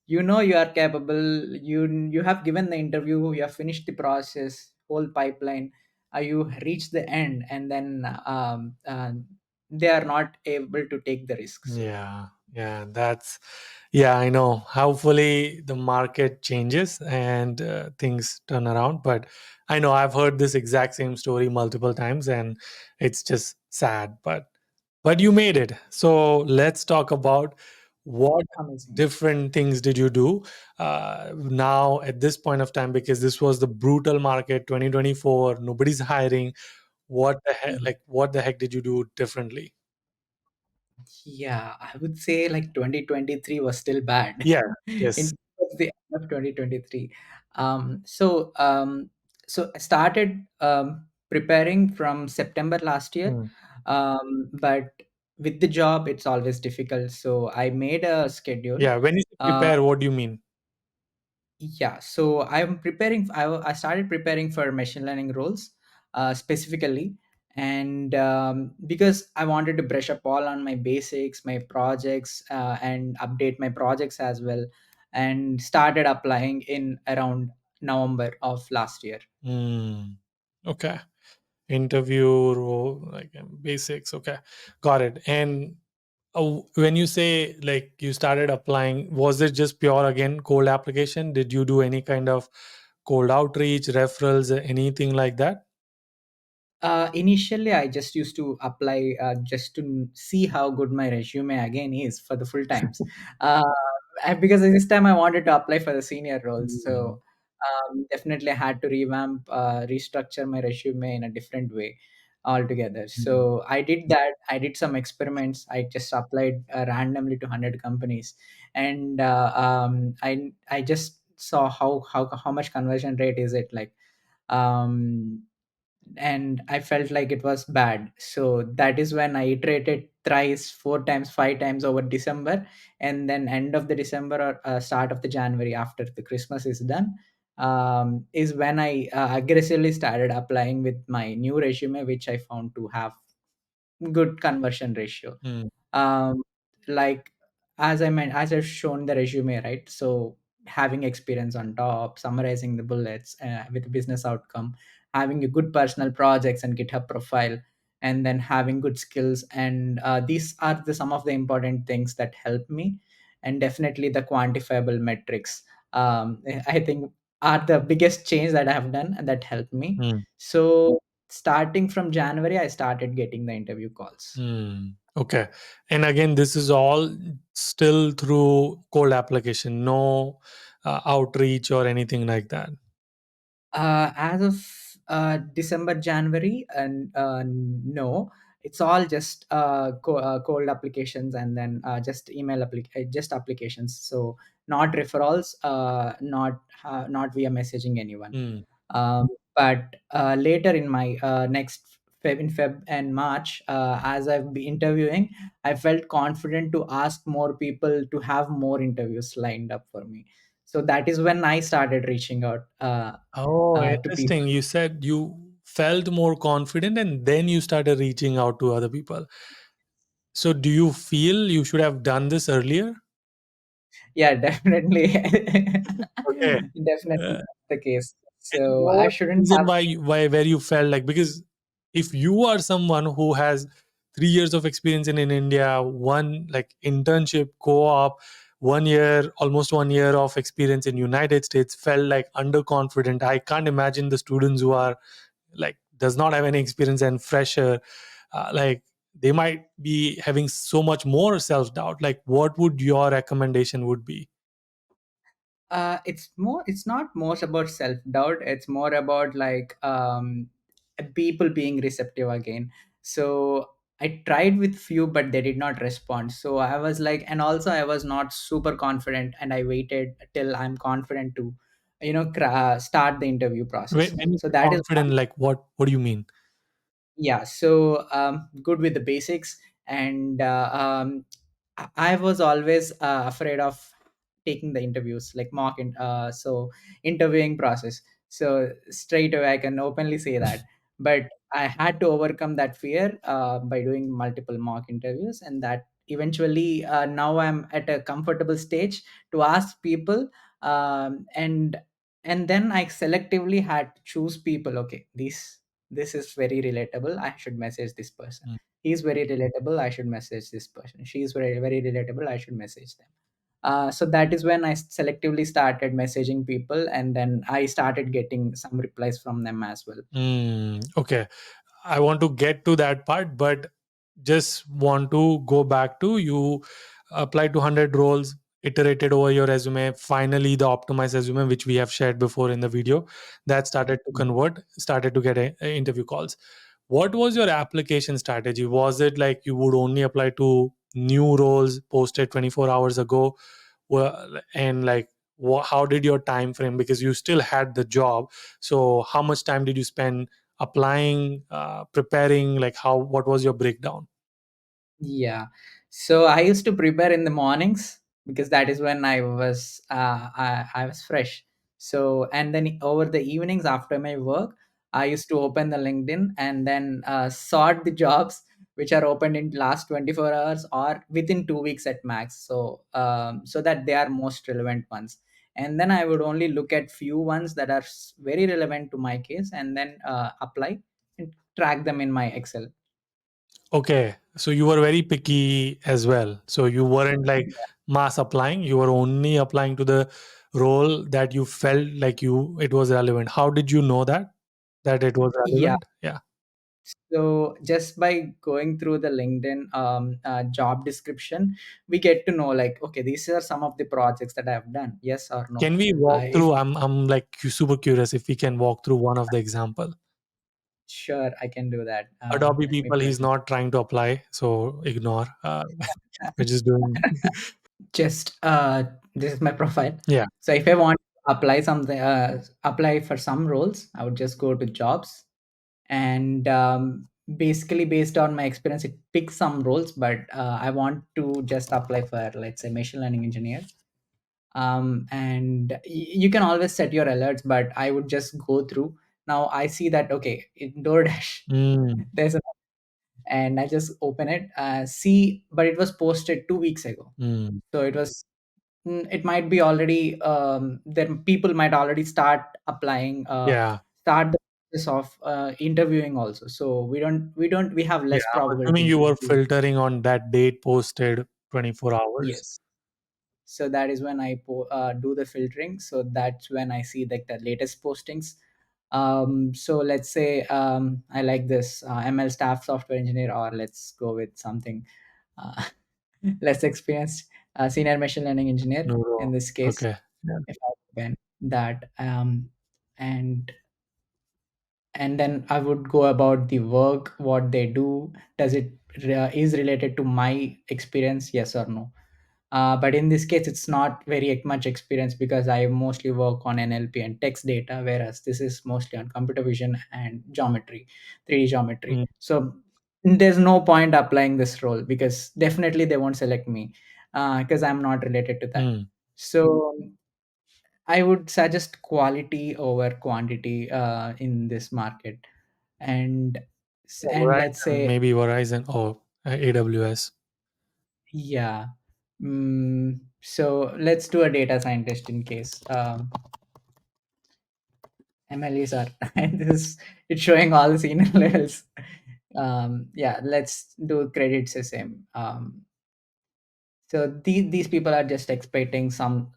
you are capable, you have given the interview, you have finished the process, whole pipeline, you reach the end, and then they are not able to take the risks. Yeah, yeah, yeah, I know. Hopefully, the market changes and things turn around. But I know I've heard this exact same story multiple times, and it's just sad. But you made it. So let's talk about what Amazing. different things did you do now at this point of time, because this was the brutal market 2024. Nobody's hiring. What the heck? Like, what the heck did you do differently? Yeah, I would say like 2023 was still bad. Yeah. In Yes. the end of 2023. Um, so um, so I started preparing from September last year. But with the job, it's always difficult. So I made a schedule. Yeah, when you say Uh, prepare, what do you mean? yeah, so I'm preparing. I started preparing for machine learning roles, specifically, and because I wanted to brush up all on my basics, my projects, and update my projects as well, and started applying in around November of last year. Hmm. Okay. Interview role, like basics. Okay. Got it. And when you say like you started applying, was it just pure again cold application? Did you do any kind of cold outreach, referrals, anything like that? Initially, I just used to apply just to see how good my resume again is for the full times. Uh, because this time I wanted to apply for the senior roles, Mm. so definitely I had to revamp, restructure my resume in a different way altogether. Mm. So I did that. I did some experiments. I just applied randomly to 100 companies, and I just saw how much conversion rate is it like. Um, and I felt like it was bad. So that is when I iterated thrice, four times, five times over December, and then end of the December or start of the January after the Christmas is done, is when I aggressively started applying with my new resume, which I found to have good conversion ratio. Mm. um like, as I've shown the resume, right? So having experience on top, summarizing the bullets with business outcome, having a good personal projects and GitHub profile, and then having good skills, and these are the some of the important things that help me. And definitely the quantifiable metrics, I think, are the biggest change that I have done and that helped me. Mm. So starting from January, I started getting the interview calls. Mm. Okay. And again, this is all still through cold application, no outreach or anything like that. As of December, January, and no, it's all just cold applications, and then just just applications. So not referrals, not via messaging anyone. Hmm. But later in my next in Feb and March, as I've been interviewing, I felt confident to ask more people to have more interviews lined up for me. So that is when I started reaching out Oh, to people. interesting. You said you felt more confident and then you started reaching out to other people. So, do you feel you should have done this earlier? Yeah, definitely. Okay. Definitely Uh, that's the case. and So what I was the shouldn't reason have. why where you felt like, because if you are someone who has 3 years of experience in India, one like internship, co-op, 1 year, almost 1 year of experience in United States, felt like underconfident. I can't imagine the students who are like does not have any experience and fresher, like they might be having so much more self-doubt. Like what would your recommendation would be? It's not most about self doubt, it's more about like people being receptive again. So I tried with few, but they did not respond. So I was like, and also I was not super confident, and I waited till I'm confident to start the interview process. When you So say that is confident, like what do you mean? yeah. So good with the basics. And I was always afraid of taking the interviews, like so interviewing process. So straight away I can openly say that, but I had to overcome that fear by doing multiple mock interviews, and that eventually now I'm at a comfortable stage to ask people. Um, and and then I selectively had to choose people. Okay, this is very relatable, I should message this person. Mm. He's very relatable, I should message this person. She's very relatable, I should message them. So that is when I selectively started messaging people, and then I started getting some replies from them as well. Okay. I want to get to that part, but just want to go back to you applied to 100 roles, iterated over your resume. Finally, the optimized resume, which we have shared before in the video, that started to convert, started to get interview calls. What was your application strategy? Was it like you would only apply to new roles posted 24 hours ago? And like, how did your time frame, because you still had the job, so how much time did you spend applying, preparing, like how, what was your breakdown? Yeah. So I used to prepare in the mornings because that is when I was fresh. So and then over the evenings after my work, I used to open the LinkedIn and then sort the jobs which are opened in last 24 hours or within 2 weeks at max. So so that they are most relevant ones. And then I would only look at few ones that are very relevant to my case, and then apply and track them in my Excel. Okay, so you were very picky as well, so you weren't like mass applying, you were only applying to the role that you felt like you it was relevant. How did you know that it was Yeah. relevant? Yeah. So just by going through the LinkedIn job description, we get to know like, okay, these are some of the projects that I have done. Yes or no? Can we walk If through? I'm like super curious if we can walk through one of the example. sure, I can do that. Adobe Let me people, he's bring. not trying to apply, so ignore. We're just doing. Just this is my profile. Yeah. So if I want to apply something, apply for some roles, I would just go to jobs, and basically based on my experience, it picks some roles. But I want to just apply for, let's say, machine learning engineer. And you can always set your alerts, but I would just go through. Now I see that okay, in DoorDash Mm, there's a, and I just open it, see, but it was posted 2 weeks ago. mm. So it was it might be already then people might already start applying, Yeah. start the process of interviewing also. So we have Yeah. less I'm assuming probability you were to. filtering on that date posted 24 hours. Yes. So that is when I do the filtering. So that's when I see like the latest postings. So let's say I like this ML staff software engineer, or let's go with something uh, less experienced, senior machine learning engineer Neuro. in this case. Okay. Yeah. If I open that, and and then I would go about the work, what they do. Does it is related to my experience, yes or no? But in this case, it's not very much experience because I mostly work on NLP and text data, whereas this is mostly on computer vision and geometry, 3D geometry. Mm. So there's no point applying this role because definitely they won't select me because I'm not related to that. Mm. So I would suggest quality over quantity in this market, and let's Verizon, say, maybe Verizon or AWS. yeah. So let's do a data scientist in case. MLEs are and this it's showing all the senior levels. Yeah, let's do credits the same. So these people are just expecting some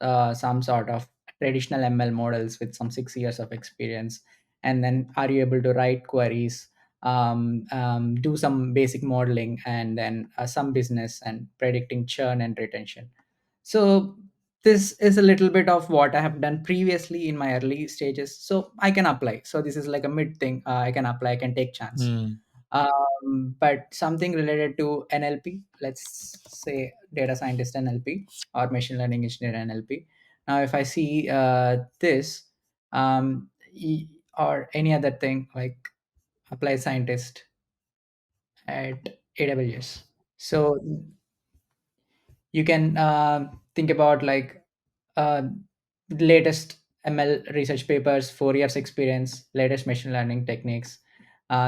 sort of traditional ML models with some 6 years of experience, and then are you able to write queries, do some basic modeling, and then some business and predicting churn and retention. So this is a little bit of what I have done previously in my early stages, so I can apply. So this is like a mid thing. I can apply, I can take chance. Mm. But something related to NLP, let's say data scientist NLP or machine learning engineer NLP. Now, if I see this, or any other thing like applied scientist at AWS, so you can think about like uh, latest ML research papers, 4 years experience, latest machine learning techniques,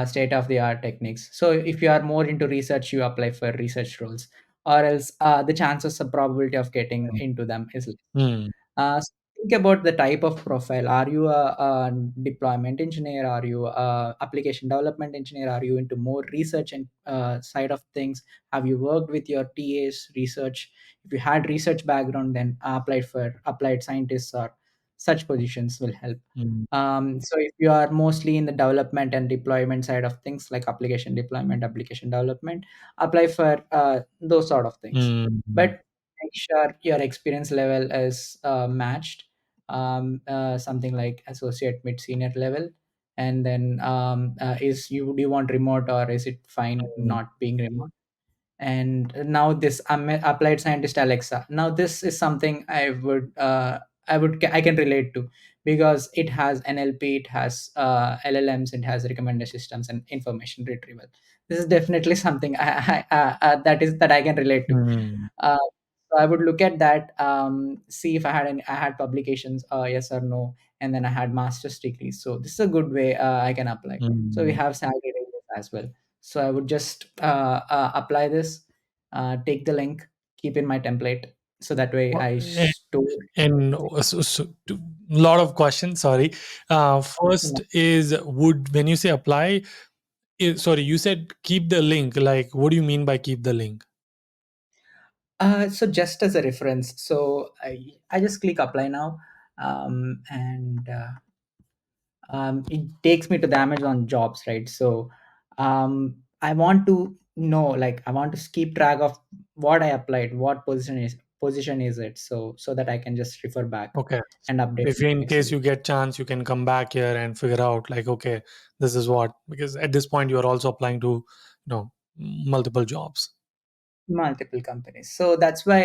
state of the art techniques. So if you are more into research, you apply for research roles, or else the chances of probability of getting into them is less. Mm. So think about the type of profile. Are you a deployment engineer? Are you a application development engineer? Are you into more research and side of things? Have you worked with your TAs research? If you had research background, then apply for applied scientists or such positions will help. Mm. So if you are mostly in the development and deployment side of things like application deployment, application development, apply for those sort of things. Mm. But make sure your experience level is matched, something like associate, mid, senior level. And then is you do you want remote, or is it fine Mm. not being remote? And now this applied scientist Alexa, now this is something I can relate to, because it has NLP, it has LLMs, it has recommender systems and information retrieval. This is definitely something that I can relate to. Mm. uh, so I would look at that, see if I had publications, yes or no, and then I had master's degrees. So this is a good way I can apply. So we Mm. have salary ranges as well. So I would just apply this, take the link, keep in my template, so that way Well, I store and lot of questions. Sorry. First everything. is, would when you say apply, sorry, you said keep the link. Like, what do you mean by keep the link? So just as a reference, so I just click apply now, and it takes me to the Amazon jobs, right? So I want to know, like, I want to keep track of what I applied, what position is it, so that I can just refer back Okay. and update If in my case CV. you get chance, you can come back here and figure out like, okay, this is what, because at this point you are also applying to, multiple jobs. Multiple companies. So that's why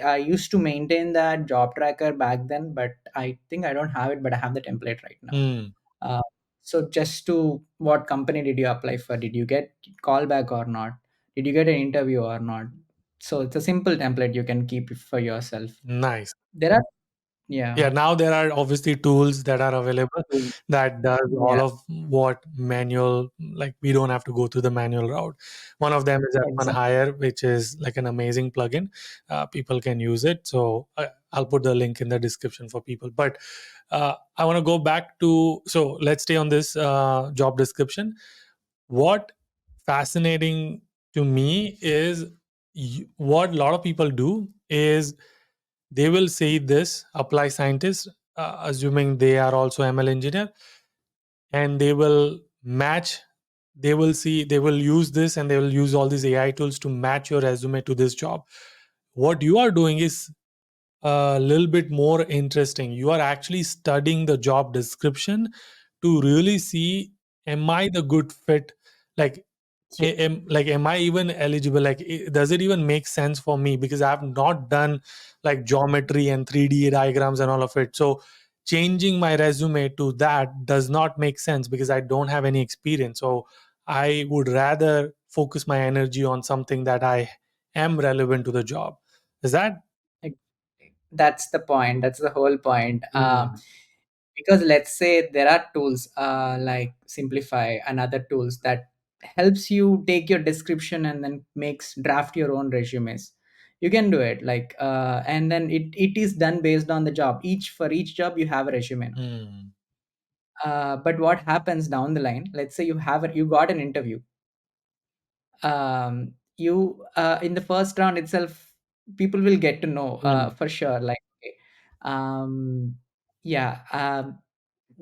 I used to maintain that job tracker back then, but I think I don't have it, but I have the template right now. Mm. Uh, so just to, what company did you apply for? Did you get call back or not? Did you get an interview or not? So it's a simple template, you can keep it for yourself. Nice. There are, yeah. Yeah, now there are obviously tools that are available that does all Yeah, of what manual, like we don't have to go through the manual route. One of them is F1 exactly. Hire, which is like an amazing plugin. People can use it. So I'll put the link in the description for people. But I want to go back to, so let's stay on this job description. What fascinating to me is, what a lot of people do is they will say this apply scientist, assuming they are also ML engineer, and they will match, they will use this, and they will use all these AI tools to match your resume to this job. What you are doing is a little bit more interesting. You are actually studying the job description to really see am I the good fit? Like, am I even eligible? Like, does it even make sense for me? Because I have not done like geometry and 3D diagrams and all of it. So changing my resume to that does not make sense because I don't have any experience. So I would rather focus my energy on something that I am relevant to the job. Is that? Like, that's the point. That's the whole point. Mm, Because let's say there are tools like Simplify and other tools that helps you take your description and then makes draft your own resumes. You can do it like and then it is done based on the job. Each for each job you have a resume now. mm, But what happens down the line? Let's say you got an interview. You in the first round itself, people will get to know mm, for sure. Like, okay, um, yeah,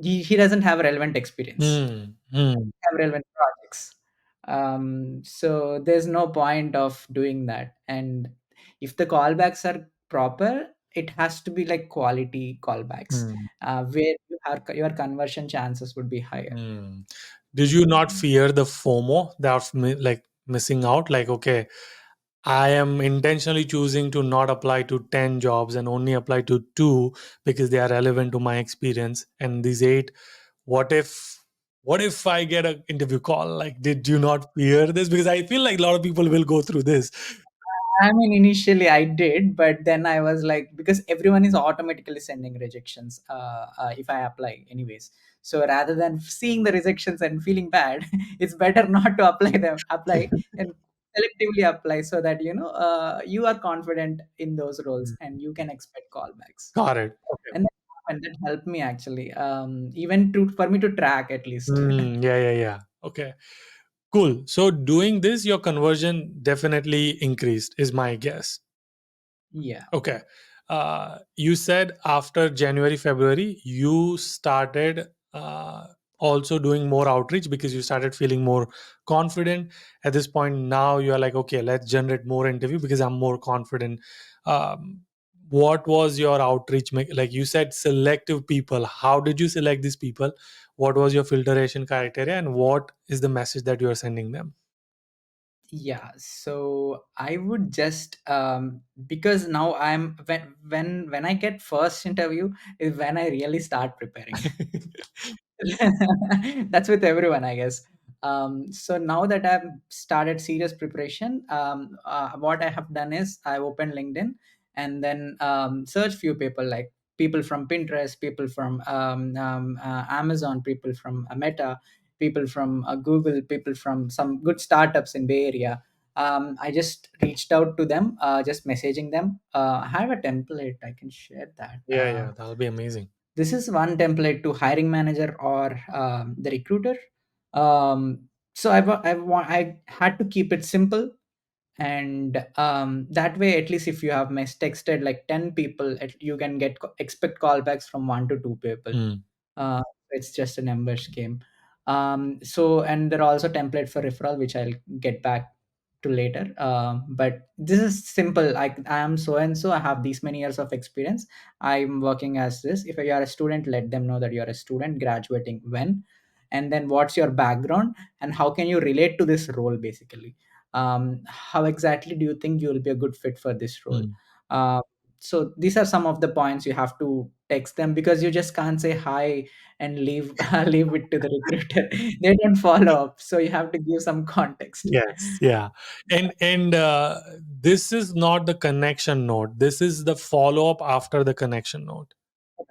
he doesn't have relevant experience, mm, mm, have relevant projects. So there's no point of doing that. And if the callbacks are proper, it has to be like quality callbacks, mm. where your conversion chances would be higher. Hmm. Did you not fear the FOMO that of like missing out? Like, okay, I am intentionally choosing to not apply to 10 jobs and only apply to two because they are relevant to my experience. And these eight, what if I get an interview call? Like, did you not fear this? Because I feel like a lot of people will go through this. I mean, initially I did, but then I was like, because everyone is automatically sending rejections if I apply, anyways. So rather than seeing the rejections and feeling bad, it's better not to apply and selectively apply so that you are confident in those roles Mm. and you can expect callbacks. Got it. Okay. And that helped me actually, even to for me to track at least. Yeah, yeah, yeah. Okay. Cool. So doing this, your conversion definitely increased, is my guess. Yeah. Okay. You said after January, February, you started also doing more outreach because you started feeling more confident. At this point, now you are like, okay, let's generate more interview because I'm more confident. Um, what was your outreach? Like you said, selective people. How did you select these people? What was your filtration criteria, and what is the message that you are sending them? Yeah, so I would just because now I'm when I get first interview is when I really start preparing. That's with everyone, I guess. So now that I've started serious preparation, what I have done is I opened LinkedIn and then search few people, like people from Pinterest, people from Amazon, people from Meta, people from Google, people from some good startups in Bay Area. I just reached out to them, just messaging them. I have a template. I can share that. Yeah, yeah, that'll be amazing. This is one template to hiring manager or the recruiter. So I had to keep it simple, and that way at least if you have texted like 10 people, you can expect callbacks from 1 to 2 people. Mm. uh, it's just a numbers game. So and there are also template for referral which I'll get back to later. But this is simple, like I am so and so, I have these many years of experience, I'm working as this. If you are a student, let them know that you are a student graduating when, and then what's your background and how can you relate to this role basically. How exactly do you think you will be a good fit for this role? Mm. uh, so these are some of the points you have to text them, because you just can't say hi and leave leave it to the recruiter. They don't follow up, so you have to give some context. Yes, yeah. And this is not the connection note. This is the follow-up after the connection note.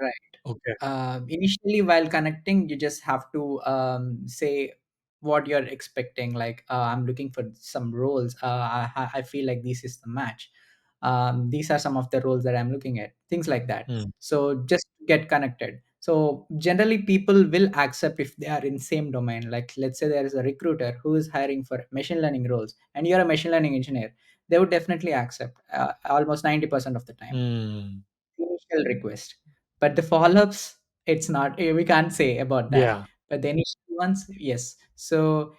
Right. Okay. Initially while connecting, you just have to say what you're expecting, like I'm looking for some roles, I feel like this is the match. These are some of the roles that I'm looking at, things like that. Mm. So just get connected. So generally people will accept if they are in same domain. Like let's say there is a recruiter who is hiring for machine learning roles and you're a machine learning engineer, they would definitely accept almost 90% of the time Mm. initial request. But the follow-ups, it's not, we can't say about that. Yeah. But the initial ones, yes. So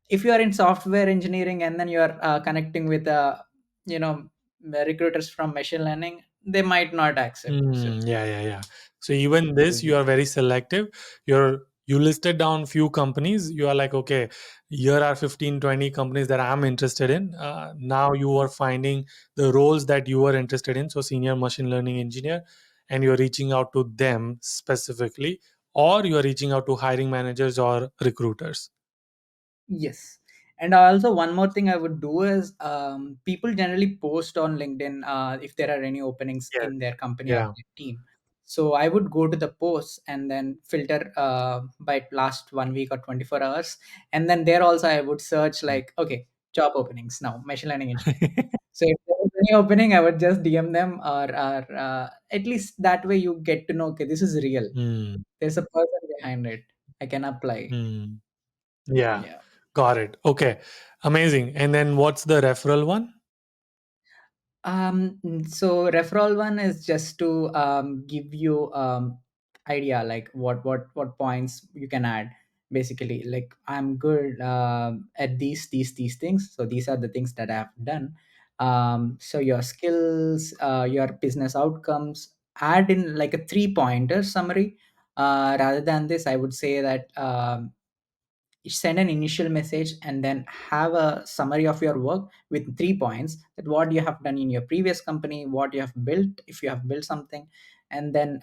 if you are in software engineering and then you are connecting with you know recruiters from machine learning, they might not accept. So Yeah, yeah, yeah. So even this, you are very selective. You're You listed down few companies. You are like, okay, here are 15, 20 companies that I'm interested in. Now you are finding the roles that you are interested in, so senior machine learning engineer, and you're reaching out to them specifically, or you're reaching out to hiring managers or recruiters. Yes. And also one more thing I would do is, people generally post on LinkedIn if there are any openings Yes. in their company or Yeah. their team. So I would go to the posts and then filter by last 1 week or 24 hours. And then there also I would search like, okay, job openings now, machine learning engineer. So if there is any opening, I would just DM them, or at least that way you get to know, okay, this is real. Hmm. There's a person behind it. I can apply. Hmm. Yeah. Yeah. Got it. Okay. Amazing. And then what's the referral one? So referral one is just to give you idea like what points you can add. Basically, like I'm good at these things. So these are the things that I have done. So your skills, your business outcomes, add in like a 3 pointer summary. Rather than this, I would say that send an initial message and then have a summary of your work with 3 points, that what you have done in your previous company, what you have built, if you have built something, and then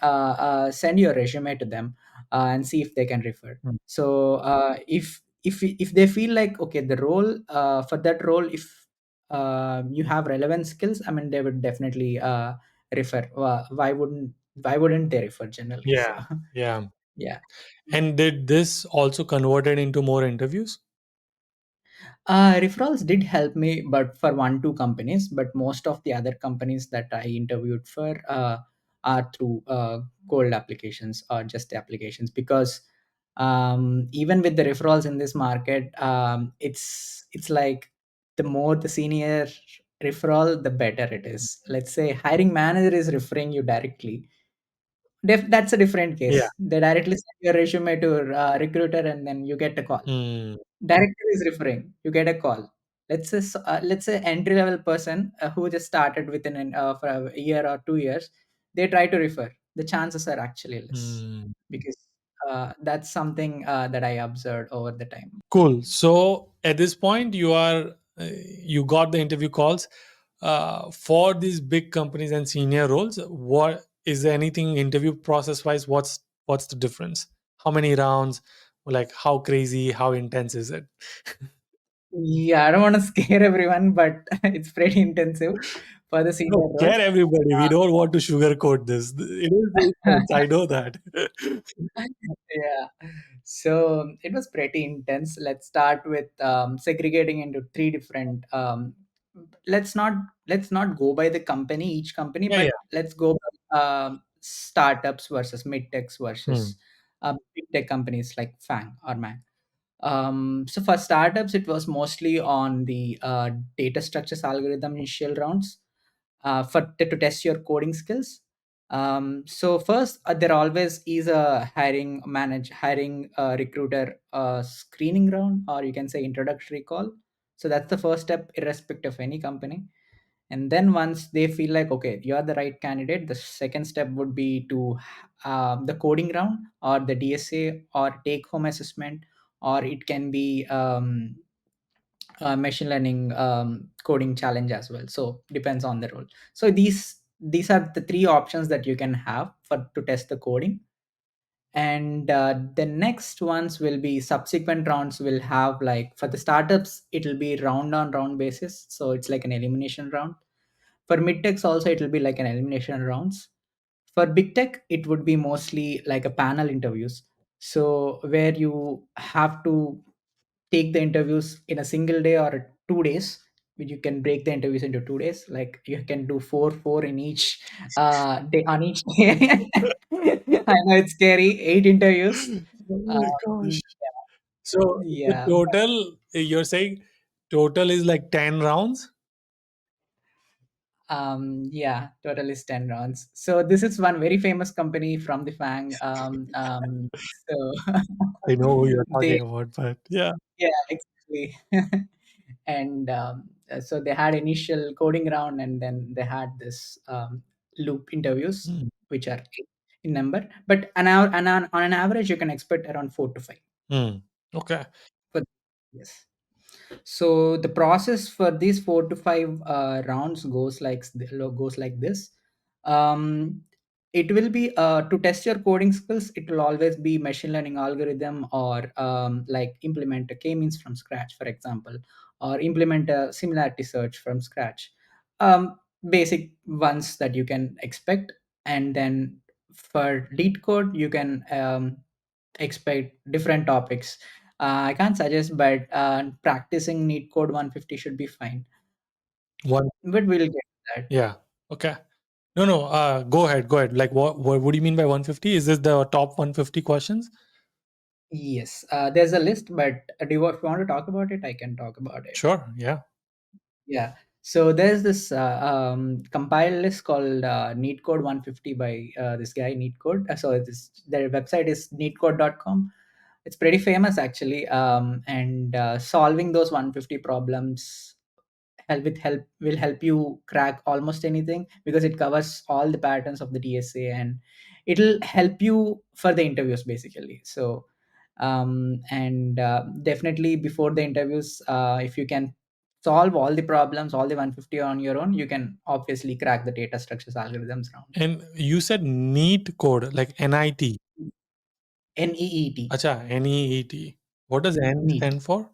send your resume to them and see if they can refer. Hmm. So if they feel like, okay, the role, for that role, if you have relevant skills, I mean, they would definitely refer. Why wouldn't they refer generally? So Yeah. Yeah. yeah. And did this also converted into more interviews? Referrals did help me, but for 1 2 companies. But most of the other companies that I interviewed for are through cold applications or just applications, because even with the referrals in this market, it's like the more the senior referral, the better it is. Let's say hiring manager is referring you directly. That's a different Yeah. case. They directly send your resume to a recruiter and then you get a call. Hmm. Director is referring, you get a call. Let's say entry level person who just started within for a year or 2 years, they try to refer. The chances are actually less, Hmm. because that's something that I observed over the time. Cool. So at this point, you got the interview calls for these big companies and senior roles. What is there anything interview process wise? What's the difference? How many rounds? Like how crazy? How intense is it? Yeah, I don't want to scare everyone, but it's pretty intensive for the No, senior care roles. everybody. We Uh, don't want to sugarcoat this. It is intense. I know that. yeah. So it was pretty intense. Let's start with segregating into three different. Let's not let's not go by the company, each company, Yeah, yeah. but let's go by startups versus mid techs Hmm. versus big tech companies like Fang or Mang. So for startups, it was mostly on the data structures algorithm initial rounds to test your coding skills. So first, there always is a hiring recruiter screening round, or you can say introductory call. So that's the first step, irrespective of any company. And then once they feel like, okay, you are the right candidate, the second step would be to the coding round or the DSA or take home assessment, or it can be machine learning coding challenge as well. So depends on the role. So these are the three options that you can have for to test the coding. And the next ones will be subsequent rounds will have, like for the startups it will be round on round basis, so it's like an elimination round. For mid techs also it will be like an elimination rounds. For big tech it would be mostly like a panel interviews, so where you have to take the interviews in a single day or 2 days, which you can break the interviews into 2 days, like you can do four in each day on each day. I know it's scary, 8 interviews. Oh my um, gosh. So the yeah. total, you're saying total is like 10 rounds? Yeah, total is 10 rounds. So this is one very famous company from the Fang. So I know who you're they, talking about, but yeah. yeah, exactly. And so they had initial coding round, and then they had this loop interviews, Hmm. which are in number, but an hour, on an average, you can expect around 4 to 5. Hmm. Okay. For yes. So the process for these 4 to 5 rounds goes like this. Um, it will be to test your coding skills. It will always be machine learning algorithm, or like implement a k-means from scratch, for example, or implement a similarity search from scratch. Basic ones that you can expect, and then for lead code, you can expect different topics. I can't suggest, but practicing Neat Code 150 should be fine. One. But we'll get to that. Yeah. Okay. No, no. Go ahead. Go ahead. Like, what do you mean by 150? Is this the top 150 questions? Yes, there's a list, but if you want to talk about it, I can talk about it. Sure. Yeah. Yeah. So there's this compiled list called Neat Code 150 by this guy, Neat Code. Their website is neatcode.com. It's pretty famous actually, and solving those 150 problems help will help you crack almost anything, because it covers all the patterns of the DSA, and it'll help you for the interviews basically. So and definitely before the interviews, if you can solve all the problems, all the 150 on your own, you can obviously crack the data structures algorithms round. And you said neat code, like NIT. NEET. Acha, NEET. What does N Neat. stand for?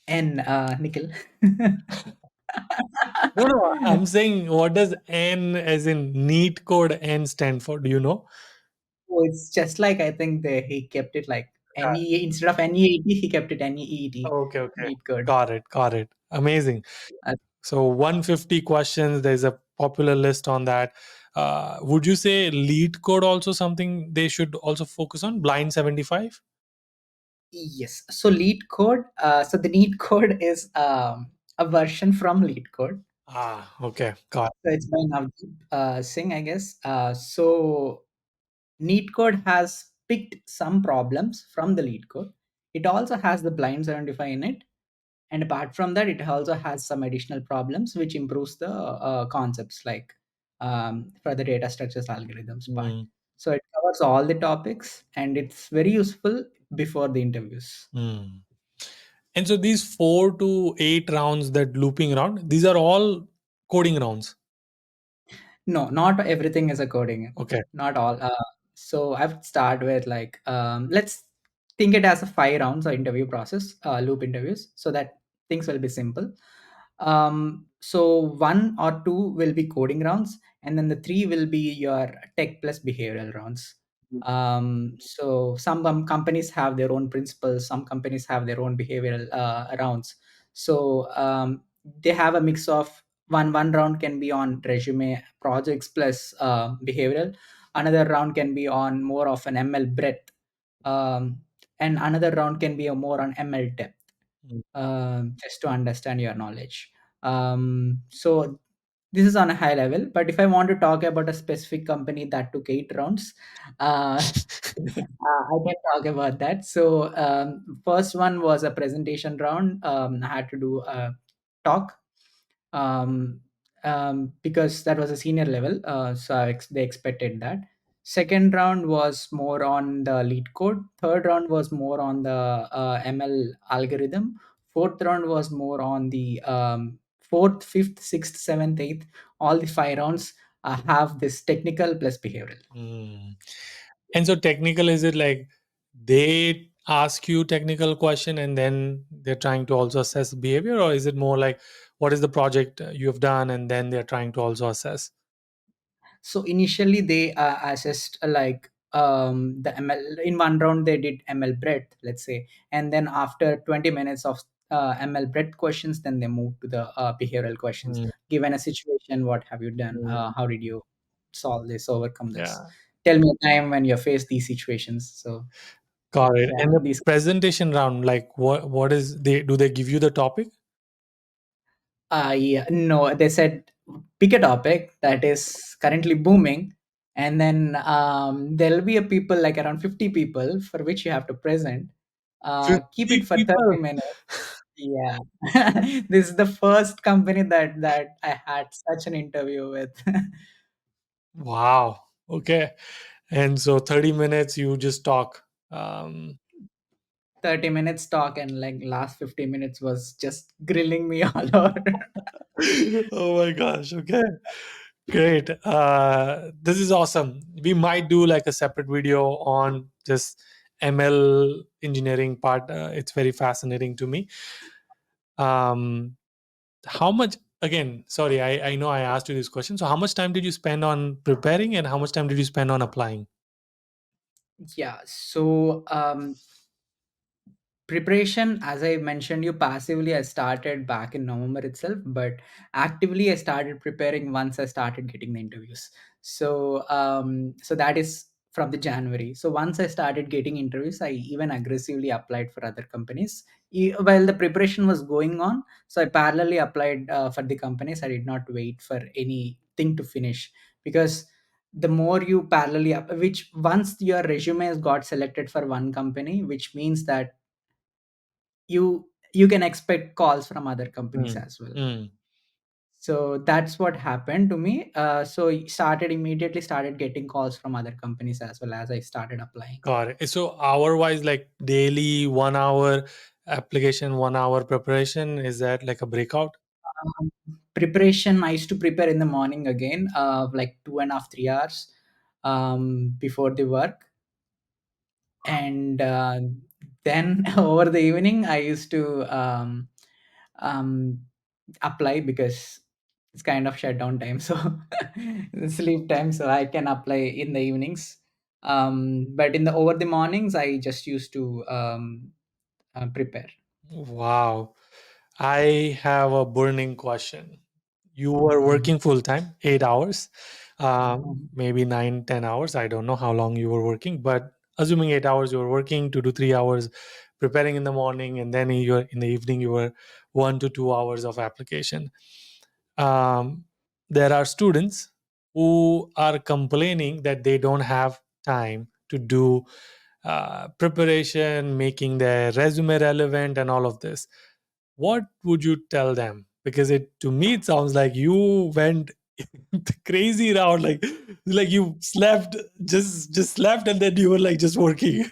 N Nikhil. No, no. I'm saying, what does N as in neat code N stand for? Do you know? Oh, it's just like, I think he kept it like Yeah. NE instead of NEAT, he kept it NEET. Okay, okay. Neat code. Got it. Got it. Amazing. Uh, So 150 questions. There's a popular list on that. Would you say lead code also something they should also focus on? Blind 75? yes. So lead code. So the neat code is a version from lead code. Ah, okay. Got So it's by Navdeep Singh, I guess. So neat code has picked some problems from the lead code. It also has the blind 75 in it. And apart from that, it also has some additional problems which improves the concepts, like for the data structures algorithms part. it. So it covers all the topics, and it's very useful before the interviews. Mm. And so these 4 to 8 rounds that looping around, these are all coding rounds. No, not everything is a coding. Okay. Not all. So I've start with like, let's think it as a 5 rounds of interview process, loop interviews, so that things will be simple. So 1 or 2 will be coding rounds, and then the 3 will be your tech plus behavioral rounds. So some companies have their own principles, some companies have their own behavioral rounds. So they have a mix of one round can be on resume projects plus behavioral. Another round can be on more of an ML breadth, um, and another round can be a more on ML depth, Mm. just to understand your knowledge. So this is on a high level, but if I want to talk about a specific company that took 8 rounds, I can talk about that. So first one was a presentation round. I had to do a talk, um, because that was a senior level, so they expected that. Second round was more on the lead code. Third round was more on the ML algorithm. Fourth round was more on the fourth, fifth, sixth, seventh, eighth. All the 5 rounds have this technical plus behavioral. Mm. And so technical, is it like they ask you technical question and then they're trying to also assess behavior, or is it more like what is the project you have done and then they're trying to also assess? So initially they assessed like the ML. In one round they did ML breadth, let's say, and then after 20 minutes of ML breadth questions, then they moved to the behavioral questions. Mm. Given a situation, what have you done? Mm. How did you solve this, overcome this? Yeah. Tell me a time when you faced these situations. So Got it. yeah, And the these. presentation round, like what is they do they give you the topic? Yeah, no, they said pick a topic that is currently booming, and then there'll be a people like around 50 people for which you have to present. Keep 50 it for 30 people. minutes. Yeah, this is the first company that I had such an interview with. Wow. Okay. And so 30 minutes you just talk. Um, 30 minutes talk, and like last 50 minutes was just grilling me all over. oh my gosh. Okay. Great. This is awesome. We might do like a separate video on just ML engineering part. It's very fascinating to me. Um, how much, again, sorry, I know I asked you this question. So, how much time did you spend on preparing and how much time did you spend on applying? Yeah, so preparation, as I mentioned you, passively I started back in November itself, but actively I started preparing once I started getting the interviews. So that is from the January. So once I started getting interviews, I even aggressively applied for other companies. While the preparation was going on, so I parallelly applied for the companies. I did not wait for anything to finish, because the more you parallelly which once your resume has got selected for one company, which means that you can expect calls from other companies Mm, as well. mm, So that's what happened to me. So I started immediately started getting calls from other companies as well as I started applying. got it. So, hour wise, like daily 1 hour application, 1 hour preparation, is that like a breakout? um, Preparation, I used to prepare in the morning again, like 2.5 3 hours before the work. And then over the evening I used to um, apply, because it's kind of shutdown time, so sleep time, so I can apply in the evenings. But in the over the mornings I just used to prepare. Wow. I have a burning question. You were Mhm. working full time, 8 hours, Mhm. maybe 9, 10 hours. I don't know how long you were working, but assuming 8 hours, you were working 2 to 3 hours, preparing in the morning, and then in the evening you were 1 to 2 hours of application. Um, there are students who are complaining that they don't have time to do preparation, making their resume relevant, and all of this. What would you tell them? Because it to me it sounds like you went the crazy route, like you slept, just slept, and then you were like just working.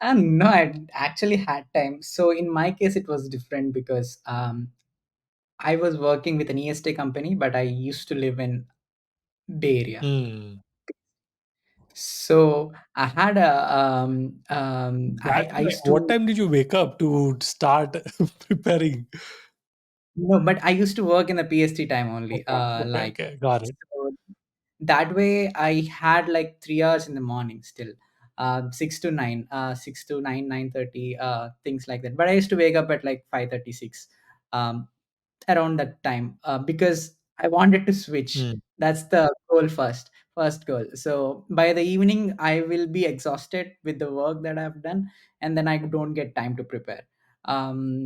And no, I actually had time. So in my case it was different, because I was working with an EST company, but I used to live in Bay Area. Hmm. So I had a That I used what to time did you wake up to start preparing? no, but I used to work in the PST time only. Okay, okay, Like, okay, got it. so that way I had like 3 hours in the morning still. 6 to 9, 6 to 9, 9:30, things like that. But I used to wake up at like 5:36. Um, Around that time, because I wanted to switch. Hmm. That's the goal first. First goal. So by the evening, I will be exhausted with the work that I've done, and then I don't get time to prepare.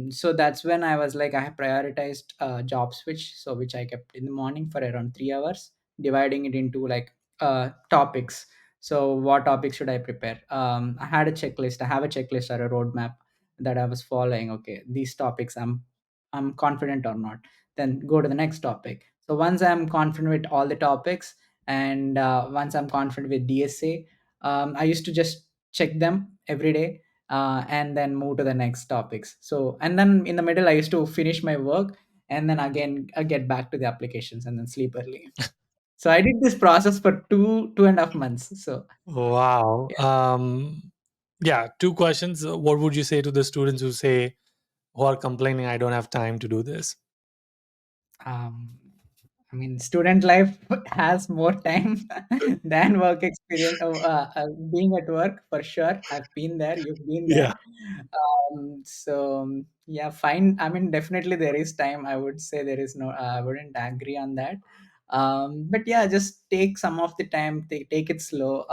So that's when I was like, I have prioritized job switch, so which I kept in the morning for around 3 hours, dividing it into like topics. So what topics should I prepare? I had a checklist. I have a checklist or a roadmap that I was following. Okay, these topics I'm confident or not. Then go to the next topic. So once I'm confident with all the topics, and once I'm confident with DSA, I used to just check them every day, and then move to the next topics. So and then in the middle I used to finish my work, and then again I get back to the applications and then sleep early. So I did this process for 2.5 months. So Wow. yeah. Yeah, two questions. What would you say to the students who are complaining, I don't have time to do this? um, I mean, student life has more time than work experience. Being at work, for sure. I've been there. You've been Yeah. there. Yeah, fine. I mean, definitely there is time. I would say there is no. I wouldn't agree on that. But yeah, just take some of the time. Take it slow.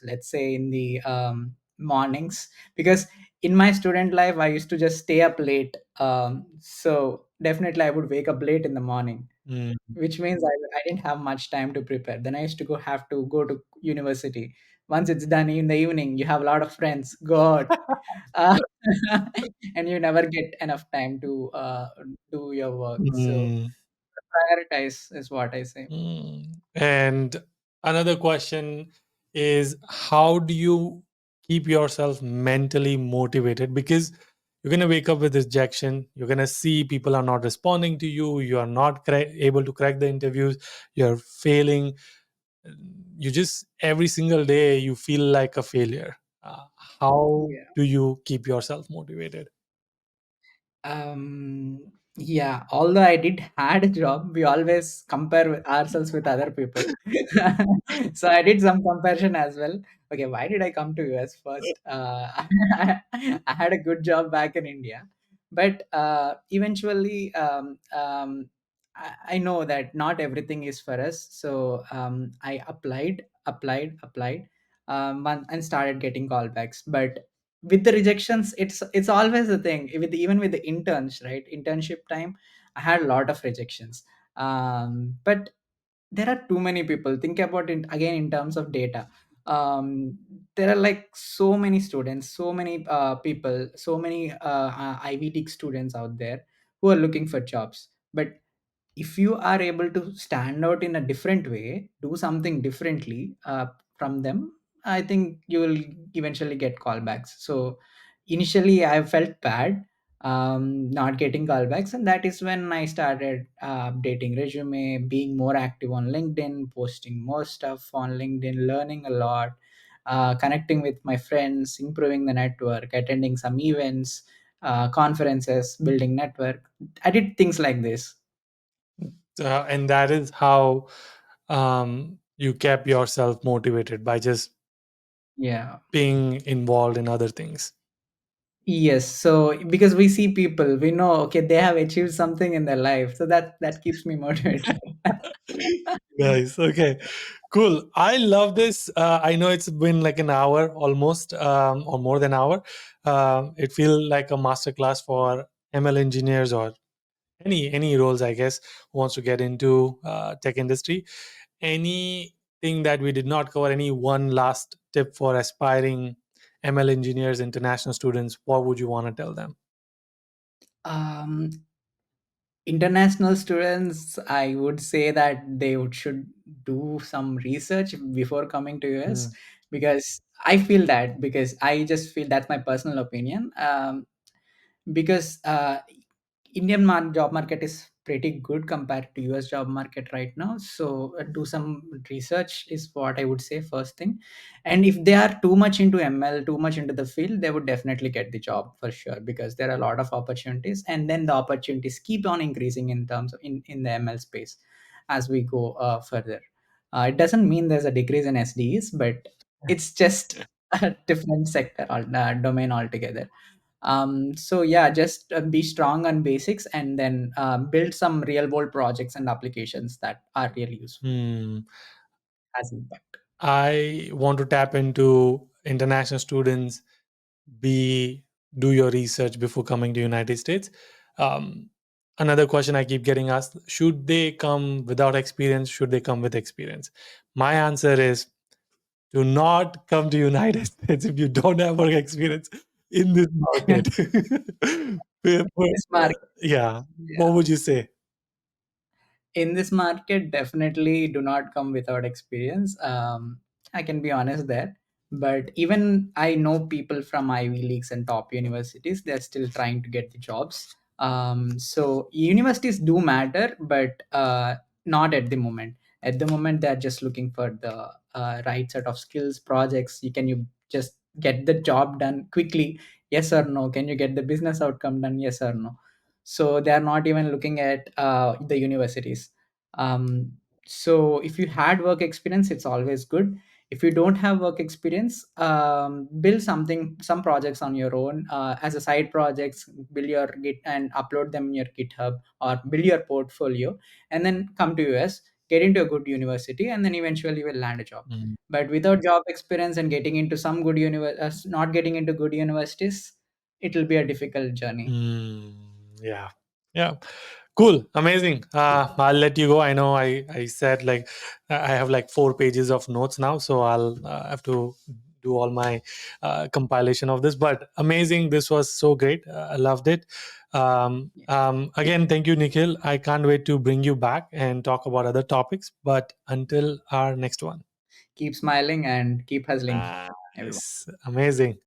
Let's say in the mornings, because in my student life I used to just stay up late. So definitely I would wake up late in the morning, Mm. which means I didn't have much time to prepare. Then I used to have to go to university. Once it's done in the evening, you have a lot of friends, go out, uh, and you never get enough time to do your work. So Mm. prioritize is what I say. Mm. And another question is, how do you keep yourself mentally motivated? Because you're going to wake up with rejection, you're going to see people are not responding to you, you are not able to crack the interviews, you're failing, you just every single day you feel like a failure. How Yeah. do you keep yourself motivated? Um, yeah, although I did had a job, we always compare ourselves with other people. So I did some comparison as well. Okay, why did I come to US first? I had a good job back in India, but eventually, I know that not everything is for us. So I applied, and started getting callbacks. But with the rejections, it's always the thing with even with the interns, right? Internship time, I had a lot of rejections. But there are too many people. Think about it again in terms of data. There are like so many students, so many people, so many Ivy League students out there who are looking for jobs. But if you are able to stand out in a different way, do something differently from them, I think you will eventually get callbacks. So initially I felt bad not getting callbacks, and that is when I started updating resume, being more active on LinkedIn, posting more stuff on LinkedIn, learning a lot, connecting with my friends, improving the network, attending some events, conferences, building network. I did things like this. And that is how you kept yourself motivated, by just Yeah. being involved in other things. Yes. So because we see people, we know, okay, they have achieved something in their life. So that keeps me motivated. Nice. Okay. Cool. I love this. I know it's been like an hour almost, or more than an hour. It feels like a masterclass for ML engineers or any roles, I guess, who wants to get into tech industry. Anything that we did not cover? Any one last tip for aspiring ML engineers, international students? What would you want to tell them? um, International students, I would say that should do some research before coming to US, Mm. because I feel that, because I just feel that's my personal opinion. Because Indian job market is pretty good compared to US job market right now. So do some research is what I would say first thing. And if they are too much into ML, too much into the field, they would definitely get the job for sure, because there are a lot of opportunities, and then the opportunities keep on increasing in terms of in the ML space as we go further. It doesn't mean there's a decrease in SDEs, but it's just a different sector or domain altogether. So yeah, just be strong on basics, and then build some real world projects and applications that are really useful, Hmm. has impact. I want to tap into international students. Be Do your research before coming to United States. Um, Another question I keep getting asked: should they come without experience? Should they come with experience? My answer is: do not come to United States if you don't have work experience in this market. This market, Yeah. What yeah. would you say? In this market, definitely do not come without experience. I can be honest there. But even I know people from Ivy Leagues and top universities, they're still trying to get the jobs. So universities do matter, but not at the moment. At the moment, they're just looking for the right set of skills, projects. You just get the job done quickly? Yes or no? Can you get the business outcome done? Yes or no? So they are not even looking at the universities. um, so if you had work experience, it's always good. If you don't have work experience, build some projects on your own as a side projects, build your git and upload them in your GitHub, or build your portfolio, and then come to US, get into a good university, and then eventually you will land a job. Mm. But without job experience and getting into some good not getting into good universities, it will be a difficult journey. Mm, yeah. Yeah. Cool. Amazing. I'll let you go. I know I said like I have like 4 pages of notes now, so I'll have to do all my compilation of this. But amazing. This was so great. I loved it. Again, thank you, Nikhil. I can't wait to bring you back and talk about other topics. But until our next one. keep smiling and keep hustling, everyone. Nice. Amazing.